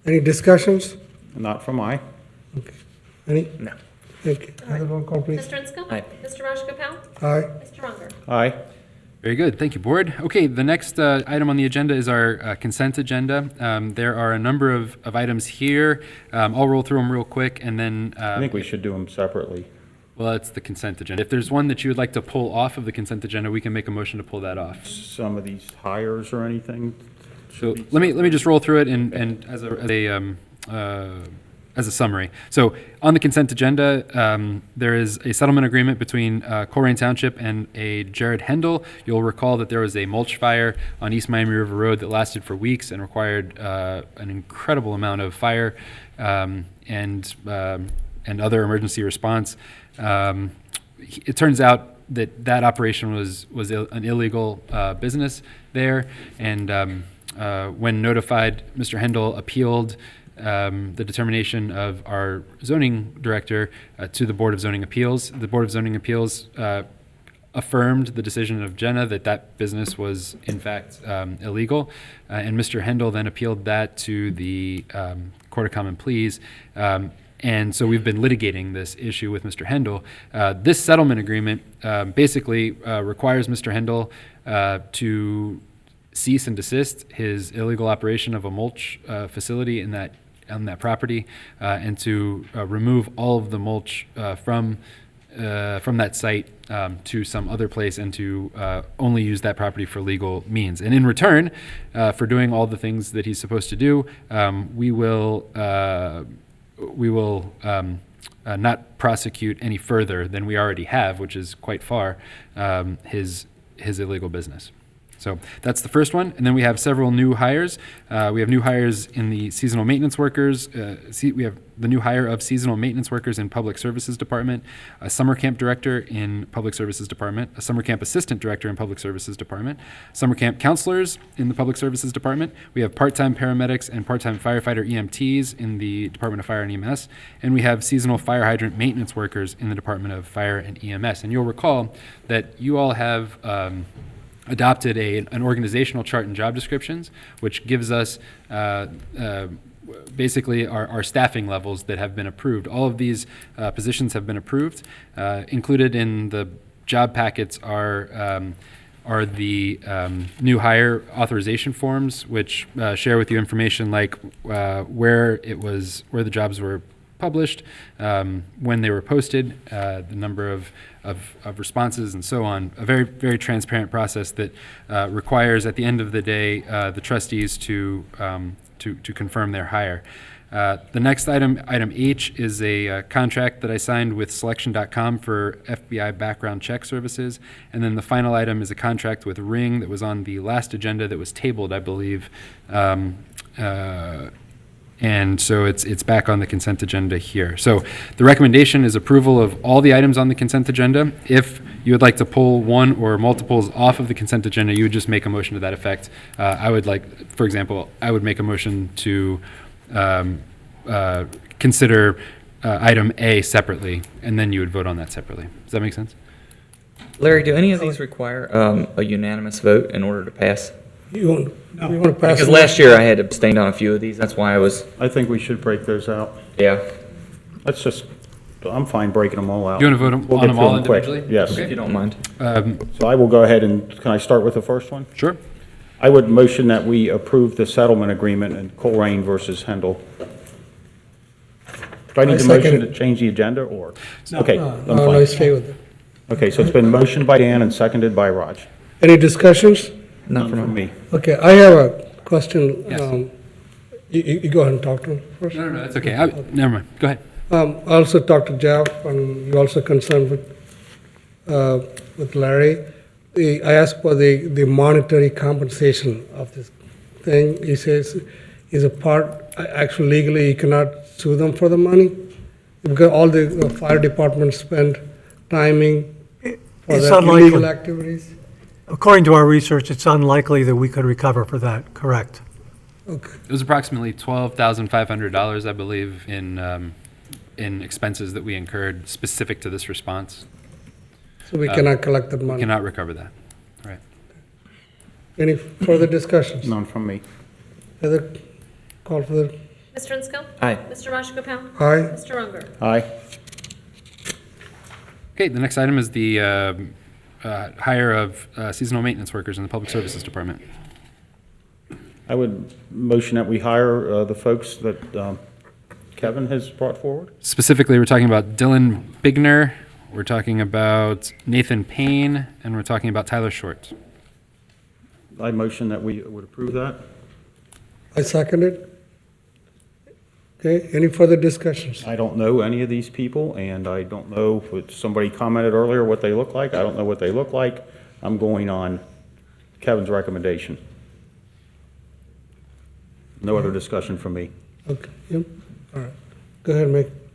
Any discussions? Not from I. Any? No. Thank you. Other roll call, please. Mr. Inscoe? Aye. Mr. Rajagopal? Aye. Mr. Unger? Aye. Very good. Thank you, Board. Okay, the next item on the agenda is our consent agenda. There are a number of items here. I'll roll through them real quick, and then... I think we should do them separately. Well, it's the consent agenda. If there's one that you would like to pull off of the consent agenda, we can make a motion to pull that off. Some of these hires or anything? So let me just roll through it and as a summary. So on the consent agenda, there is a settlement agreement between Colerain Township and a Jared Hendel. You'll recall that there was a mulch fire on East Miami River Road that lasted for weeks and required an incredible amount of fire and other emergency response. It turns out that operation was an illegal business there, and when notified, Mr. Hendel appealed the determination of our zoning director to the Board of Zoning Appeals. The Board of Zoning Appeals affirmed the decision of Jenna that business was in fact illegal, and Mr. Hendel then appealed that to the Court of Common Pleas. And so we've been litigating this issue with Mr. Hendel. This settlement agreement basically requires Mr. Hendel to cease and desist his illegal operation of a mulch facility on that property, and to remove all of the mulch from that site to some other place, and to only use that property for legal means. And in return, for doing all the things that he's supposed to do, we will not prosecute any further than we already have, which is quite far, his illegal business. So that's the first one. And then we have several new hires. We have new hires in the seasonal maintenance workers. We have the new hire of seasonal maintenance workers in Public Services Department, a summer camp director in Public Services Department, a summer camp assistant director in Public Services Department, summer camp counselors in the Public Services Department. We have part-time paramedics and part-time firefighter EMTs in the Department of Fire and EMS. And we have seasonal fire hydrant maintenance workers in the Department of Fire and EMS. And you'll recall that you all have adopted an organizational chart and job descriptions, which gives us basically our staffing levels that have been approved. All of these positions have been approved. Included in the job packets are the new hire authorization forms, which share with you information like where the jobs were published, when they were posted, the number of responses, and so on. A very, very transparent process that requires, at the end of the day, the trustees to confirm their hire. The next item, item H, is a contract that I signed with Selection.com for FBI background check services. And then the final item is a contract with Ring that was on the last agenda that was tabled, I believe, And so it's back on the consent agenda here. So the recommendation is approval of all the items on the consent agenda. If you would like to pull one or multiples off of the consent agenda, you would just make a motion to that effect. I would like, for example, I would make a motion to consider item A separately, and then you would vote on that separately. Does that make sense? Larry, do any of these require a unanimous vote in order to pass? You want to pass? Because last year I had abstained on a few of these. That's why I was. I think we should break those out. Yeah. Let's just, I'm fine breaking them all out. You want to vote We'll on get them through all quick. individually? Yes. If you don't mind. So I will go ahead and, can I start with the first one? Sure. I would motion that we approve the settlement agreement in Colerain versus Hendel. Do I need I the second motion it. to change the agenda, or? No. Okay, No, I'm no, fine. no, stay with it. Okay, so it's been motioned by Dan and seconded by Raj. Any discussions? Not from me. Okay, I have a question. Yes. You go ahead and talk to him first. No, that's okay. Never mind. Go ahead. I also talked to Jeff, and you also concerned with Larry. I asked for the monetary compensation of this thing. He says is a part, actually legally you cannot sue them for the money because all the fire departments spend timing for It's the unlikely. illegal activities. According to our research, it's unlikely that we could recover for that, correct? Okay. It was approximately $12,500, I believe, in expenses that we incurred specific to this response. So we cannot collect that money. Cannot recover that. Right. Any further discussions? None from me. Other call for the, Mr. Insco? Aye. Mr. Rajagopal? Aye. Mr. Unger? Aye. Okay, the next item is the hire of seasonal maintenance workers in the Public Services Department. I would motion that we hire the folks that Kevin has brought forward. Specifically, we're talking about Dylan Bigner, we're talking about Nathan Payne, and we're talking about Tyler Short. I motion that we would approve that. I second it. Okay, any further discussions? I don't know any of these people, and I don't know, if somebody commented earlier what they look like. I don't know what they look like. I'm going on Kevin's recommendation. No other discussion from me. Okay, yep, all right. Go ahead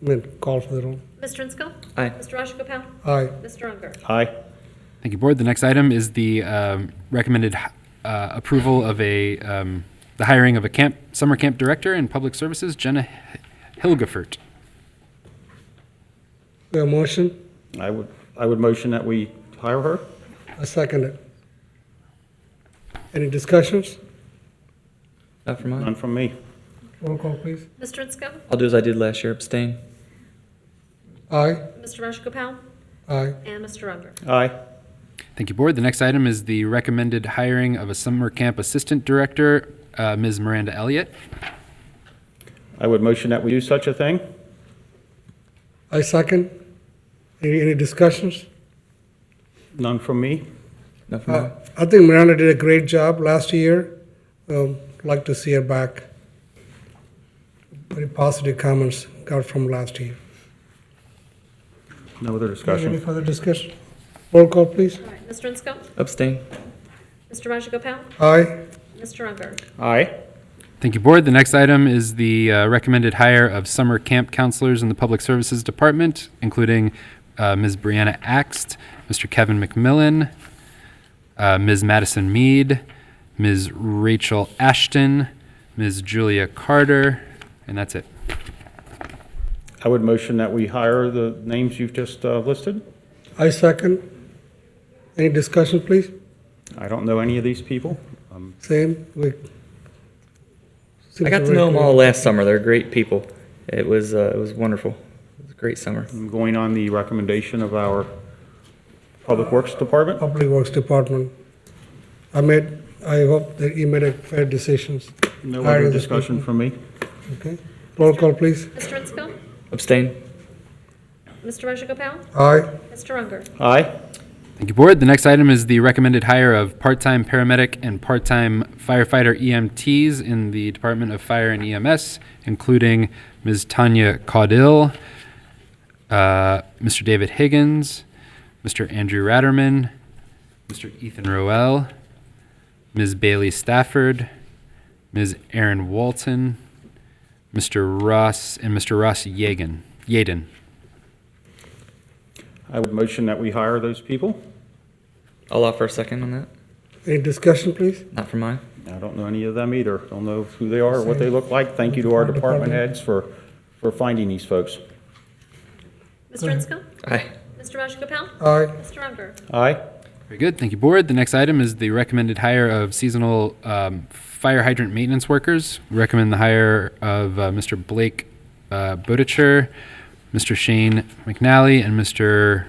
and call for the roll. Mr. Insco? Aye. Mr. Rajagopal? Aye. Mr. Unger? Aye. Thank you, Board. The next item is the recommended approval of the hiring of a summer camp director in Public Services, Jenna Hilgefert. We have a motion, I would motion that we hire her. I second it. Any discussions? Not from mine. None from me. Roll call, please. Mr. Insco? I'll do as I did last year, abstain. Aye. Mr. Rajagopal? Aye. And Mr. Unger? Aye. Thank you, Board. The next item is the recommended hiring of a summer camp assistant director, Ms. Miranda Elliott. I would motion that we do such a thing. I second. Any discussions? None from me. Not from mine. I think Miranda did a great job last year. Like to see her back. Very positive comments got from last year. No other Any discussion. further discussion? Roll call, please. All right, Mr. Insco? Abstain. Mr. Rajagopal? Aye. Mr. Unger? Aye. Thank you, Board. The next item is the recommended hire of summer camp counselors in the Public Services Department, including Ms. Brianna Axt, Mr. Kevin McMillan, Ms. Madison Mead, Ms. Rachel Ashton, Ms. Julia Carter, and that's it. I would motion that we hire the names you've just listed. I second. Any discussion, please? I don't know any of these people. Same. I got to know them all last summer. They're great people. It was wonderful. It was a great summer. I'm going on the recommendation of our Public Works Department. Public Works Department. I hope that you made a fair decisions. No Hire other these discussion people. from me. Okay. Roll call, please. Mr. Insco? Abstain. Mr. Rajagopal? Aye. Mr. Unger? Aye. Thank you, Board. The next item is the recommended hire of part-time paramedic and part-time firefighter EMTs in the Department of Fire and EMS, including Ms. Tanya Caudill, Mr. David Higgins, Mr. Andrew Ratterman, Mr. Ethan Roel, Ms. Bailey Stafford, Ms. Erin Walton, Mr. Ross, and Mr. Ross Yaden. I would motion that we hire those people. I'll offer a second on that. Any discussion, please? Not for mine. I don't know any of them either. Don't know who they are or what they look like. Thank you to our department heads for finding these folks. Mr. Inscoe? Aye. Mr. Rajagopal? Aye. Mr. Unger? Aye. Very good. Thank you, Board. The next item is the recommended hire of seasonal fire hydrant maintenance workers. We recommend the hire of Mr. Blake Bodicher, Mr. Shane McNally, and Mr.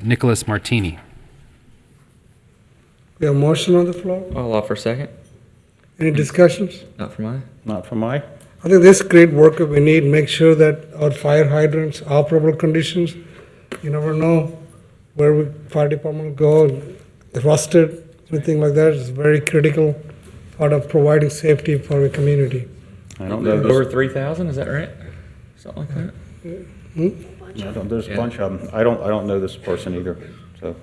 Nicholas Martini. We have a motion on the floor. I'll offer a second. Any discussions? Not for mine. Not for my. I think this great worker we need, make sure that our fire hydrants are operable conditions. You never know where fire department will go, rusted, anything like that is very critical part of providing safety for the community. I don't know. Over 3,000, is that right? Something like that? There's a bunch of them. I don't know this person either, so.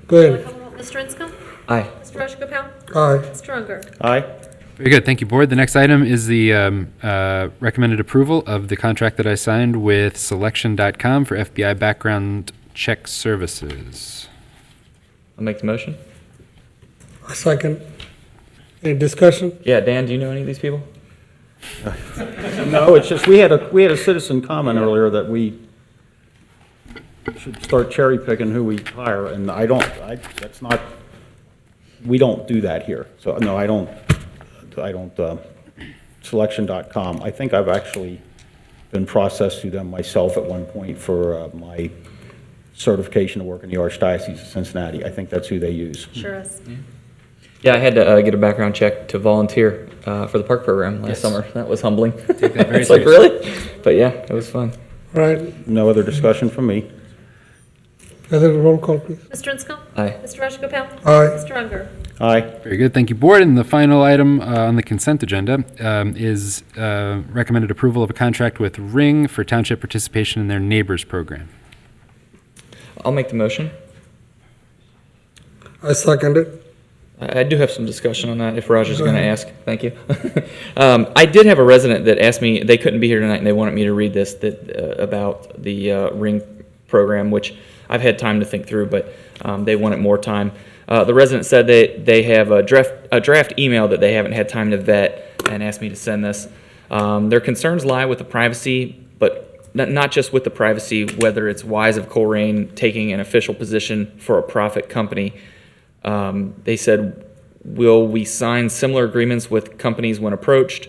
Go ahead. Mr. Inscoe? Aye. Mr. Rajagopal? Aye. Mr. Unger? Aye. Very good. Thank you, Board. The next item is the recommended approval of the contract that I signed with Selection.com for FBI background check services. I'll make the motion. A second. Any discussion? Yeah, Dan, do you know any of these people? No, it's just, we had a citizen comment earlier that we should start cherry picking who we hire, and we don't do that here. So, no, I don't, Selection.com. I think I've actually been processed through them myself at one point for my certification to work in the Archdiocese of Cincinnati. I think that's who they use. Sure is. Yeah, I had to get a background check to volunteer for the park program last summer. That was humbling. Take that very It's like, really? But yeah, it was fun. Right. No other discussion from me. Other roll call, please. Mr. Inscoe? Aye. Mr. Rajagopal? Aye. Mr. Unger? Aye. Very good. Thank you, Board. And the final item on the consent agenda is recommended approval of a contract with Ring for township participation in their Neighbors program. I'll make the motion. I second it. I do have some discussion on that if Roger's going to ask. Thank you. I did have a resident that asked me, they couldn't be here tonight and they wanted me to read this about the Ring program, which I've had time to think through, but they wanted more time. The resident said they have a draft email that they haven't had time to vet and asked me to send this. Their concerns lie with the privacy, but not just with the privacy, whether it's wise of Colerain taking an official position for a profit company. They said, will we sign similar agreements with companies when approached?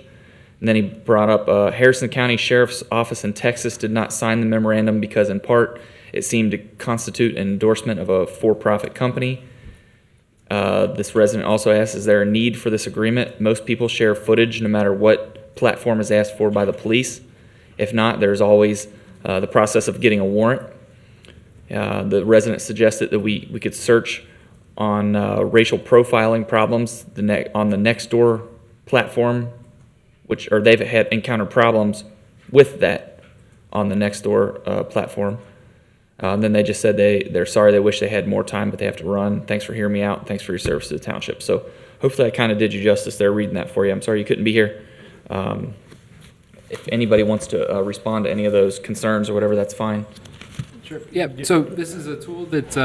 And then he brought up Harrison County Sheriff's Office in Texas did not sign the memorandum because in part it seemed to constitute an endorsement of a for-profit company. This resident also asked, is there a need for this agreement? Most people share footage no matter what platform is asked for by the police. If not, there's always the process of getting a warrant. The resident suggested that we could search on racial profiling problems on the Nextdoor platform, they've had encountered problems with that on the Nextdoor platform. Then they just said they're sorry, they wish they had more time, but they have to run. Thanks for hearing me out. Thanks for your service to the township. So hopefully I kind of did you justice there reading that for you. I'm sorry you couldn't be here. If anybody wants to respond to any of those concerns or whatever, that's fine. Sure. Yeah, so this is a tool that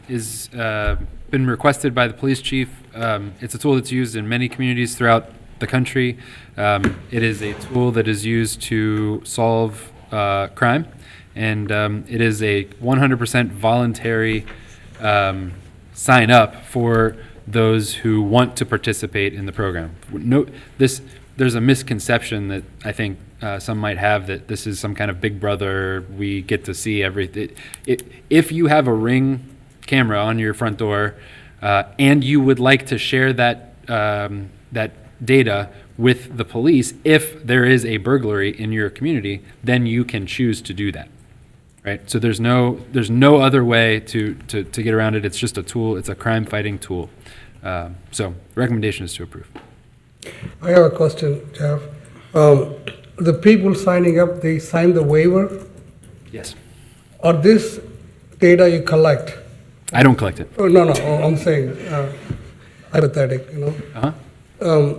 is been requested by the police chief. It's a tool that's used in many communities throughout the country. It is a tool that is used to solve crime, and it is a 100% voluntary sign up for those who want to participate in the program. There's a misconception that I think some might have that this is some kind of Big Brother, we get to see everything. If you have a Ring camera on your front door and you would like to share that data with the police, if there is a burglary in your community, then you can choose to do that, right? So there's no other way to get around it. It's just a tool. It's a crime-fighting tool. So recommendation is to approve. I have a question, Jeff. The people signing up, they sign the waiver? Yes. Or this data you collect? I don't collect it. Oh, no, I'm saying hypothetic, you know. Uh-huh.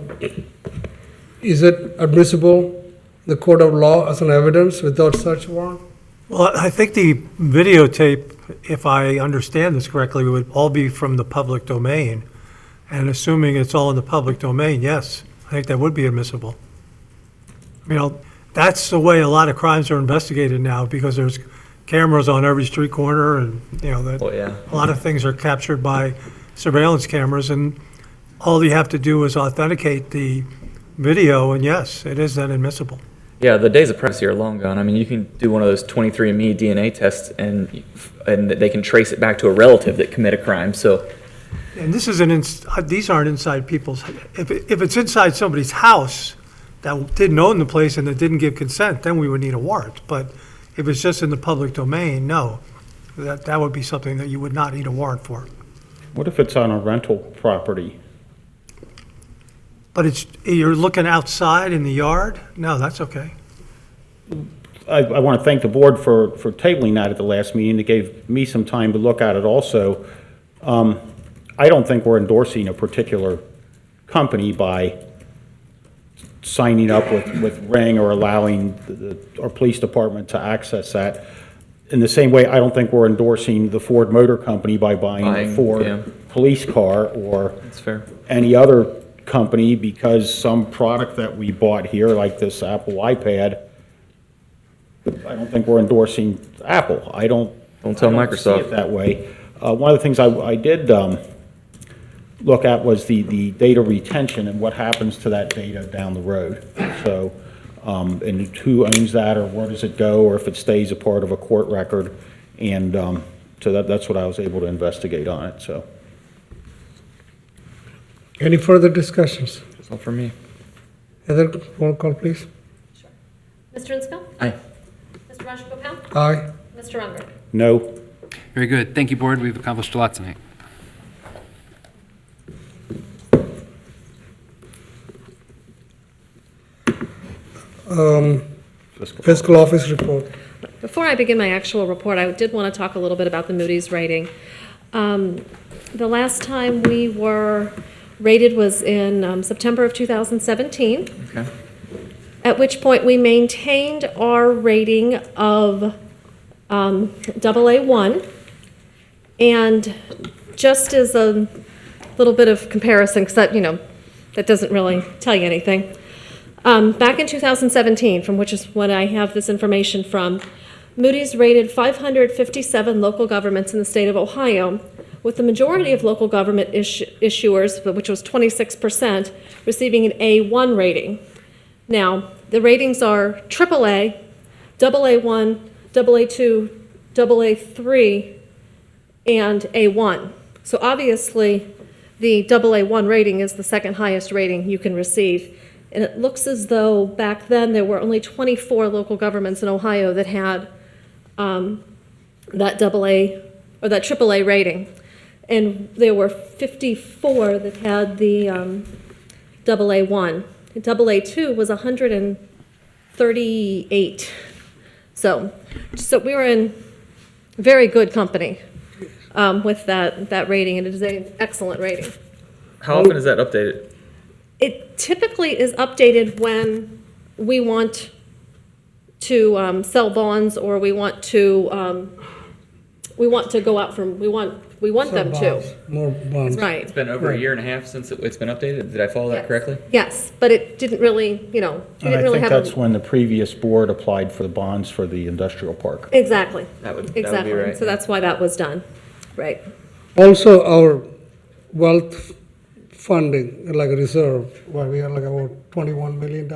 Is it admissible in the court of law as an evidence without search warrant? Well, I think the videotape, if I understand this correctly, would all be from the public domain. And assuming it's all in the public domain, yes, I think that would be admissible. You know, that's the way a lot of crimes are investigated now, because there's cameras on every street corner, and, you know, that a lot of things are captured by surveillance cameras, and all you have to do is authenticate the video, and yes, it is then admissible. Yeah, the days of privacy are long gone. I mean, you can do one of those 23andMe DNA tests, and they can trace it back to a relative that committed a crime. So, and this isn't these aren't inside people's. If it's inside somebody's house that didn't own the place and that didn't give consent, then we would need a warrant. But if it's just in the public domain, no, that would be something that you would not need a warrant for. What if it's on a rental property? But you're looking outside in the yard? No, that's okay. I want to thank the board for tabling that at the last meeting. It gave me some time to look at it also. I don't think we're endorsing a particular company by signing up with Ring or allowing our police department to access that. In the same way, I don't think we're endorsing the Ford Motor Company by buying a Ford police car or any other company, because some product that we bought here, like this Apple iPad, I don't think we're endorsing Apple. I don't tell see Microsoft it that way. One of the things I did look at was the data retention and what happens to that data down the road. So, and who owns that, or where does it go, or if it stays a part of a court record. And so that's what I was able to investigate on it. So. Any further discussions? That's all for me. Heather, roll call, please. Mr. Insco? Aye. Mr. Rajagopal? Aye. Mr. Unger? No. Very good. Thank you, board. We've accomplished a lot tonight. Fiscal office report. Before I begin my actual report, I did want to talk a little bit about the Moody's rating. The last time we were rated was in September of 2017. Okay. At which point we maintained our rating of AA1. And just as a little bit of comparison, because that, that doesn't really tell you anything. Back in 2017, from which is when I have this information from, Moody's rated 557 local governments in the state of Ohio, with the majority of local government issuers, which was 26%, receiving an A1 rating. Now, the ratings are AAA, AA1, AA2, AA3, and A1. So obviously, the AA1 rating is the second highest rating you can receive. And it looks as though back then there were only 24 local governments in Ohio that had that AA or that AAA rating. And there were 54 that had the AA1. AA2 was 138. So we were in very good company with that rating, and it is an excellent rating. How often is that updated? It typically is updated when we want to sell bonds, or we want to go out from, we want them to. More bonds. Right. It's been over a year and a half since it's been updated. Did I follow that correctly? Yes, but it didn't really, we And didn't I really think have that's when the previous board applied for the bonds for the industrial park. Exactly. That would be Exactly. right. So that's why that was done. Right. Also, our wealth funding, like a reserve, where we have like about $21 million.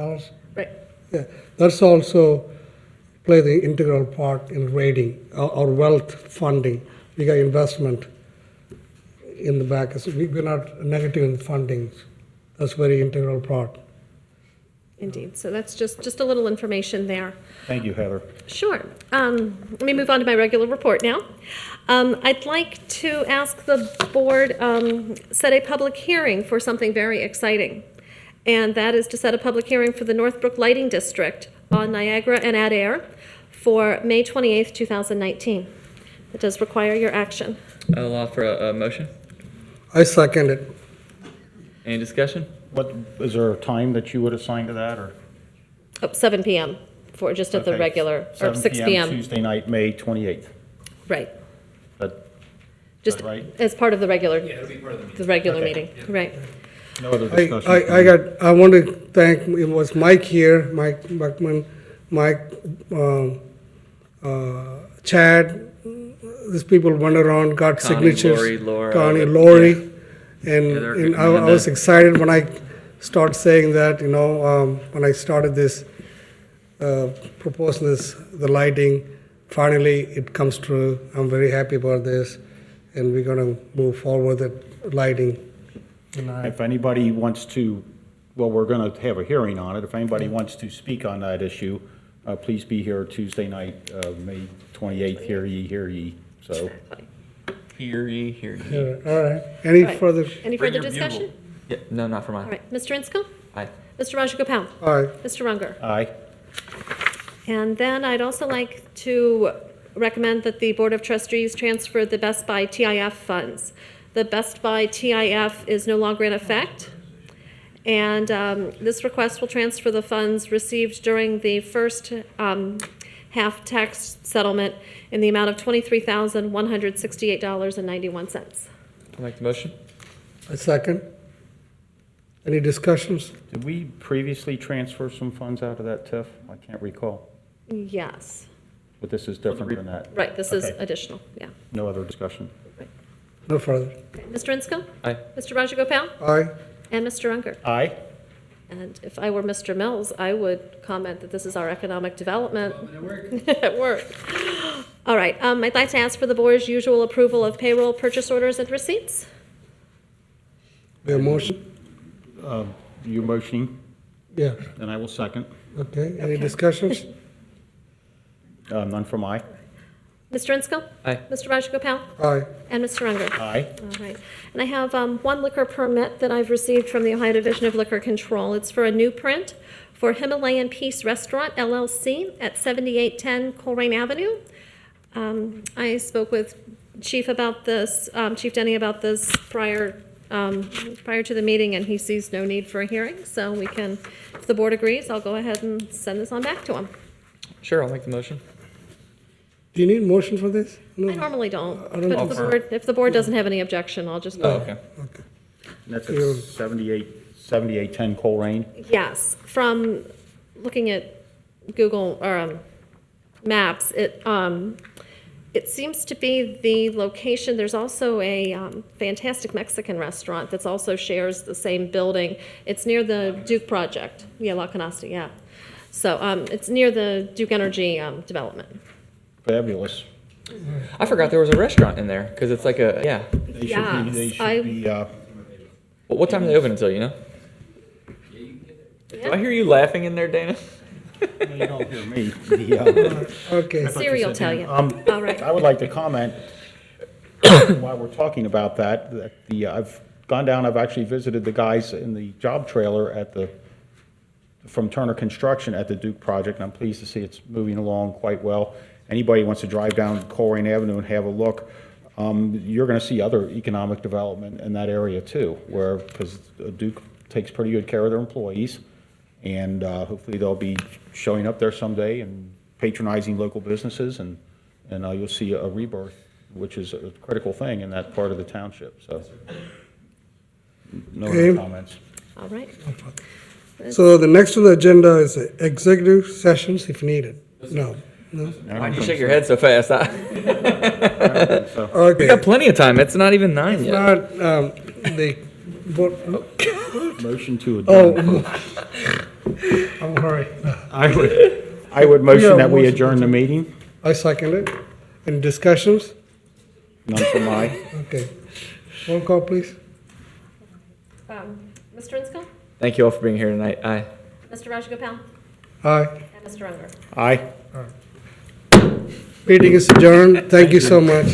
Right. Yeah, that's also play the integral part in rating our wealth funding. We got investment in the back. So we're not negative in funding. That's very integral part. Indeed. So that's just a little information there. Thank you, Heather. Sure. Let me move on to my regular report now. I'd like to ask the board set a public hearing for something very exciting, and that is to set a public hearing for the Northbrook Lighting District on Niagara and Adair for May 28th, 2019. It does require your action. I'll offer a motion. I second it. Any discussion? What, is there a time that you would assign to that, or? 7 PM for just at the Okay, regular, or 6 PM. Tuesday night, May 28th. Right, That, just right? as part of the regular, it'll be part of the meeting. the regular Okay. meeting, right. No other discussion? I want to thank, it was Mike here, Mike Buckman, Mike, Chad, these people went around, got Connie, signatures. Lori, Laura, Connie, yeah. Lori, Yeah, they're and good. I was excited when I started saying that, when I started this, proposing this, the lighting, finally it comes true. I'm very happy about this, and we're gonna move forward with lighting. If anybody wants to, well, we're going to have a hearing on it. If anybody wants to speak on that issue, please be here Tuesday night, May 28th. Hear ye, hear ye. So, Hear ye, hear ye. Yeah, all right. Any All right. further? Any Bring further your discussion? bugle. Yeah, no, not for mine. All right, Mr. Insco? Aye. Mr. Rajagopal? Aye. Mr. Runger? aye. And then I'd also like to recommend that the Board of Trustees transfer the Best Buy TIF funds. The Best Buy TIF is no longer in effect, and this request will transfer the funds received during the first half tax settlement in the amount of $23,168.91. I'll make the motion. A second. Any discussions? Did we previously transfer some funds out of that TIF? I can't recall. Yes, But this is different than that. right, this is Okay. additional, yeah. No other discussion. No further. Mr. Insco? Aye. Mr. Rajagopal? Aye. And Mr. Unger? Aye. And if I were Mr. Mills, I would comment that this is our economic development. At work. All right, I'd like to ask for the board's usual approval of payroll, purchase orders, and receipts. We have motion? You motioning, Yeah. and I will second. Okay. Any discussions? None from I. Mr. Insco? Aye. Mr. Rajagopal? Aye. And Mr. Unger? Aye. All right. And I have one liquor permit that I've received from the Ohio Division of Liquor Control. It's for a new print for Himalayan Peace Restaurant LLC at 7810 Colerain Avenue. I spoke with Chief about this, Chief Denny about this prior to the meeting, and he sees no need for a hearing. So we can, if the board agrees, I'll go ahead and send this on back to him. Sure, I'll make the motion. Do you need motion for this? No. I normally don't, I don't but think so. if the board doesn't have any objection, I'll just Oh, go. okay. And that's at 7810 Colerain. Yes, from looking at Google or Maps, it seems to be the location. There's also a fantastic Mexican restaurant that's also shares the same building. It's near the Duke project. Yeah, La Canasta, yeah. So it's near the Duke Energy development. Fabulous. I forgot there was a restaurant in there, because it's like a, yeah. They should be, they Yes, I- should be, What time do they open until, you know? Do I hear you laughing in there, Dana? no, you don't hear me. The, Okay. Siri will tell you. All right. I would like to comment, while we're talking about that, I've gone down, I've actually visited the guys in the job trailer from Turner Construction at the Duke project, and I'm pleased to see it's moving along quite well. Anybody who wants to drive down Colerain Avenue and have a look, you're going to see other economic development in that area too, because Duke takes pretty good care of their employees, and hopefully they'll be showing up there someday and patronizing local businesses, and you'll see a rebirth, which is a critical thing in that part of the township. So, no Okay. other comments. All right. So the next on the agenda is executive sessions if needed. No. No. Why'd you shake your head so fast? So, Okay. We got plenty of time. It's not even 9 It's yet. not, the, motion to adjourn. I'm sorry. I would motion that we motion adjourn the meeting. I second it. Any discussions? None from I. Okay. Roll call, please. Mr. Insco? Thank you all for being here tonight. Aye. Mr. Rajagopal? Aye. And Mr. Unger? Aye. Meeting is adjourned. Thank you so much.